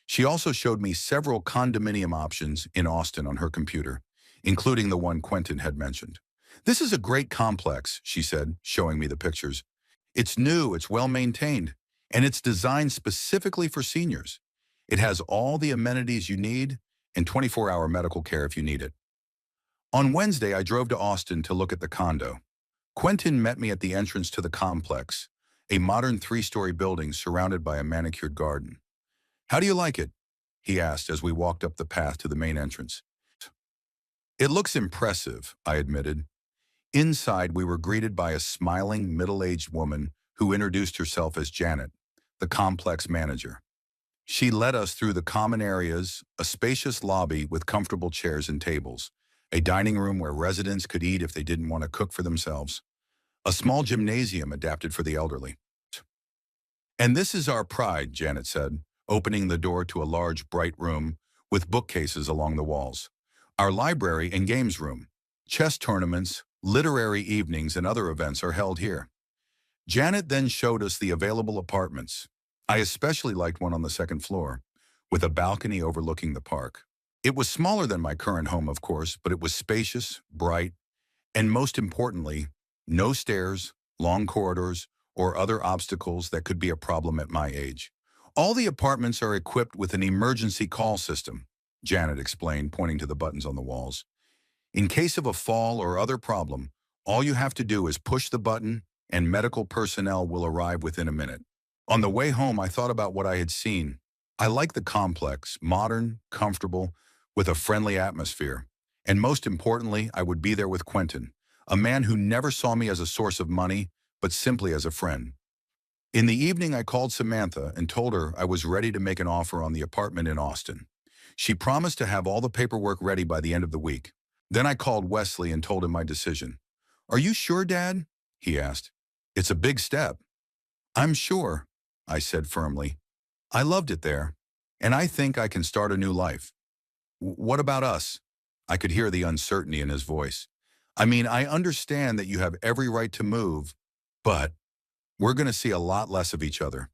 She also showed me several condominium options in Austin on her computer, including the one Quentin had mentioned. This is a great complex, she said, showing me the pictures. It's new, it's well-maintained, and it's designed specifically for seniors. It has all the amenities you need and 24-hour medical care if you need it. On Wednesday, I drove to Austin to look at the condo. Quentin met me at the entrance to the complex, a modern 3-story building surrounded by a manicured garden. How do you like it? He asked as we walked up the path to the main entrance. It looks impressive, I admitted. Inside, we were greeted by a smiling, middle-aged woman who introduced herself as Janet, the complex manager. She led us through the common areas, a spacious lobby with comfortable chairs and tables, a dining room where residents could eat if they didn't want to cook for themselves, a small gymnasium adapted for the elderly. And this is our pride, Janet said, opening the door to a large, bright room with bookcases along the walls. Our library and games room, chess tournaments, literary evenings, and other events are held here. Janet then showed us the available apartments. I especially liked one on the second floor, with a balcony overlooking the park. It was smaller than my current home, of course, but it was spacious, bright, and most importantly, no stairs, long corridors, or other obstacles that could be a problem at my age. All the apartments are equipped with an emergency call system, Janet explained, pointing to the buttons on the walls. In case of a fall or other problem, all you have to do is push the button and medical personnel will arrive within a minute. On the way home, I thought about what I had seen. I like the complex, modern, comfortable, with a friendly atmosphere. And most importantly, I would be there with Quentin, a man who never saw me as a source of money, but simply as a friend. In the evening, I called Samantha and told her I was ready to make an offer on the apartment in Austin. She promised to have all the paperwork ready by the end of the week. Then I called Wesley and told him my decision. Are you sure, Dad? He asked. It's a big step. I'm sure, I said firmly. I loved it there, and I think I can start a new life. What about us? I could hear the uncertainty in his voice. I mean, I understand that you have every right to move, but we're going to see a lot less of each other.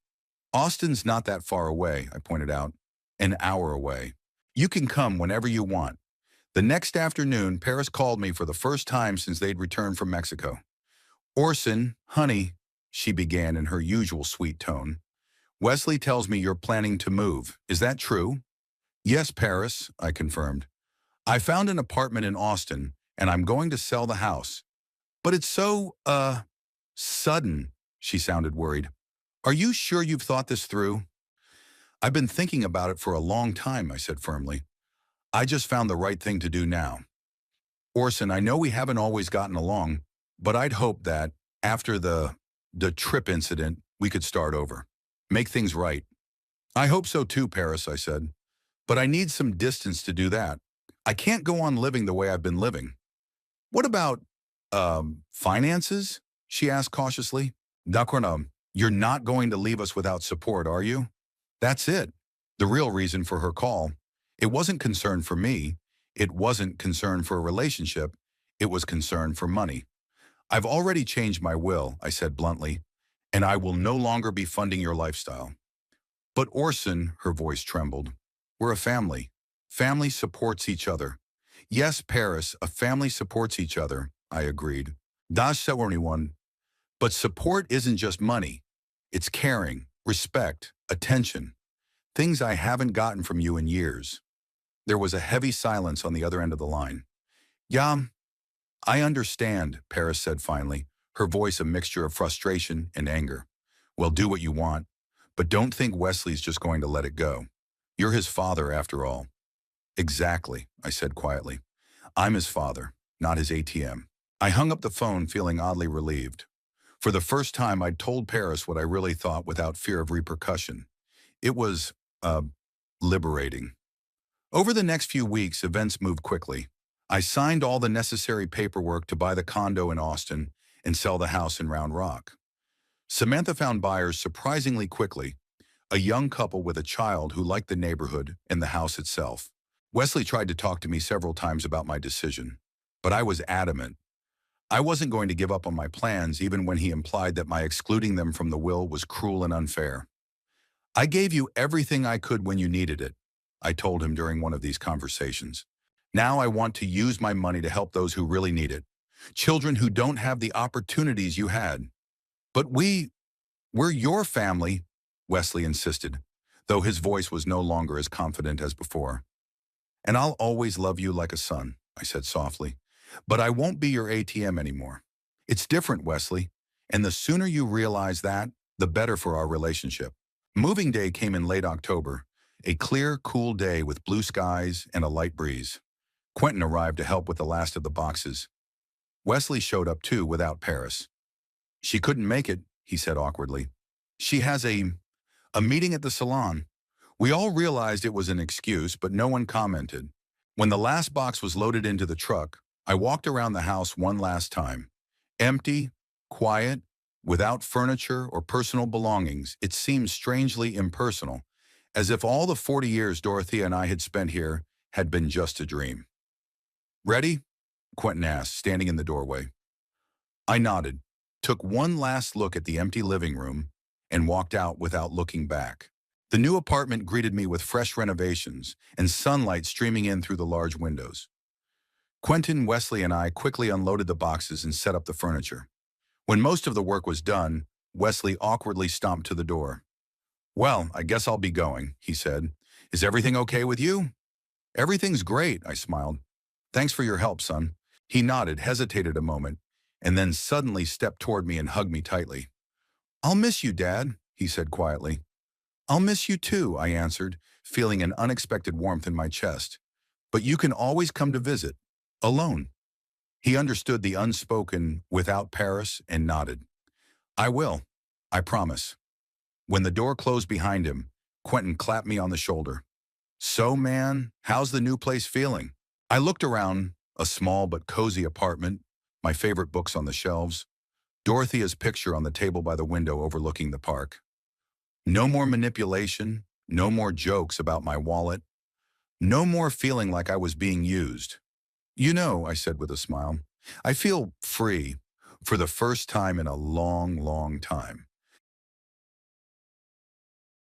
Austin's not that far away, I pointed out. An hour away. You can come whenever you want. The next afternoon, Paris called me for the first time since they'd returned from Mexico. Orson, honey, she began in her usual sweet tone. Wesley tells me you're planning to move. Is that true? Yes, Paris, I confirmed. I found an apartment in Austin, and I'm going to sell the house. But it's so, sudden, she sounded worried. Are you sure you've thought this through? I've been thinking about it for a long time, I said firmly. I just found the right thing to do now. Orson, I know we haven't always gotten along, but I'd hope that after the trip incident, we could start over. Make things right. I hope so too, Paris, I said. But I need some distance to do that. I can't go on living the way I've been living. What about, finances? She asked cautiously. D'accord, you're not going to leave us without support, are you? That's it. The real reason for her call. It wasn't concern for me. It wasn't concern for a relationship. It was concern for money. I've already changed my will, I said bluntly, and I will no longer be funding your lifestyle. But Orson, her voice trembled, we're a family. Family supports each other. Yes, Paris, a family supports each other, I agreed. Das anyone. But support isn't just money. It's caring, respect, attention. Things I haven't gotten from you in years. There was a heavy silence on the other end of the line. Yeah, I understand, Paris said finally, her voice a mixture of frustration and anger. Well, do what you want, but don't think Wesley's just going to let it go. You're his father, after all. Exactly, I said quietly. I'm his father, not his ATM. I hung up the phone feeling oddly relieved. For the first time, I'd told Paris what I really thought without fear of repercussion. It was, liberating. Over the next few weeks, events moved quickly. I signed all the necessary paperwork to buy the condo in Austin and sell the house in Round Rock. Samantha found buyers surprisingly quickly, a young couple with a child who liked the neighborhood and the house itself. Wesley tried to talk to me several times about my decision, but I was adamant. I wasn't going to give up on my plans even when he implied that my excluding them from the will was cruel and unfair. I gave you everything I could when you needed it, I told him during one of these conversations. Now I want to use my money to help those who really need it, children who don't have the opportunities you had. But we're your family, Wesley insisted, though his voice was no longer as confident as before. And I'll always love you like a son, I said softly. But I won't be your ATM anymore. It's different, Wesley, and the sooner you realize that, the better for our relationship. Moving day came in late October, a clear, cool day with blue skies and a light breeze. Quentin arrived to help with the last of the boxes. Wesley showed up too without Paris. She couldn't make it, he said awkwardly. She has a meeting at the salon. We all realized it was an excuse, but no one commented. When the last box was loaded into the truck, I walked around the house one last time. Empty, quiet, without furniture or personal belongings, it seemed strangely impersonal, as if all the 40 years Dorothea and I had spent here had been just a dream. Ready? Quentin asked, standing in the doorway. I nodded, took one last look at the empty living room, and walked out without looking back. The new apartment greeted me with fresh renovations and sunlight streaming in through the large windows. Quentin, Wesley, and I quickly unloaded the boxes and set up the furniture. When most of the work was done, Wesley awkwardly stomped to the door. Well, I guess I'll be going, he said. Is everything okay with you? Everything's great, I smiled. Thanks for your help, son. He nodded, hesitated a moment, and then suddenly stepped toward me and hugged me tightly. I'll miss you, Dad, he said quietly. I'll miss you too, I answered, feeling an unexpected warmth in my chest. But you can always come to visit, alone. He understood the unspoken without Paris and nodded. I will, I promise. When the door closed behind him, Quentin clapped me on the shoulder. So, man, how's the new place feeling? I looked around, a small but cozy apartment, my favorite books on the shelves, Dorothea's picture on the table by the window overlooking the park. No more manipulation, no more jokes about my wallet, no more feeling like I was being used. You know, I said with a smile, I feel free for the first time in a long, long time.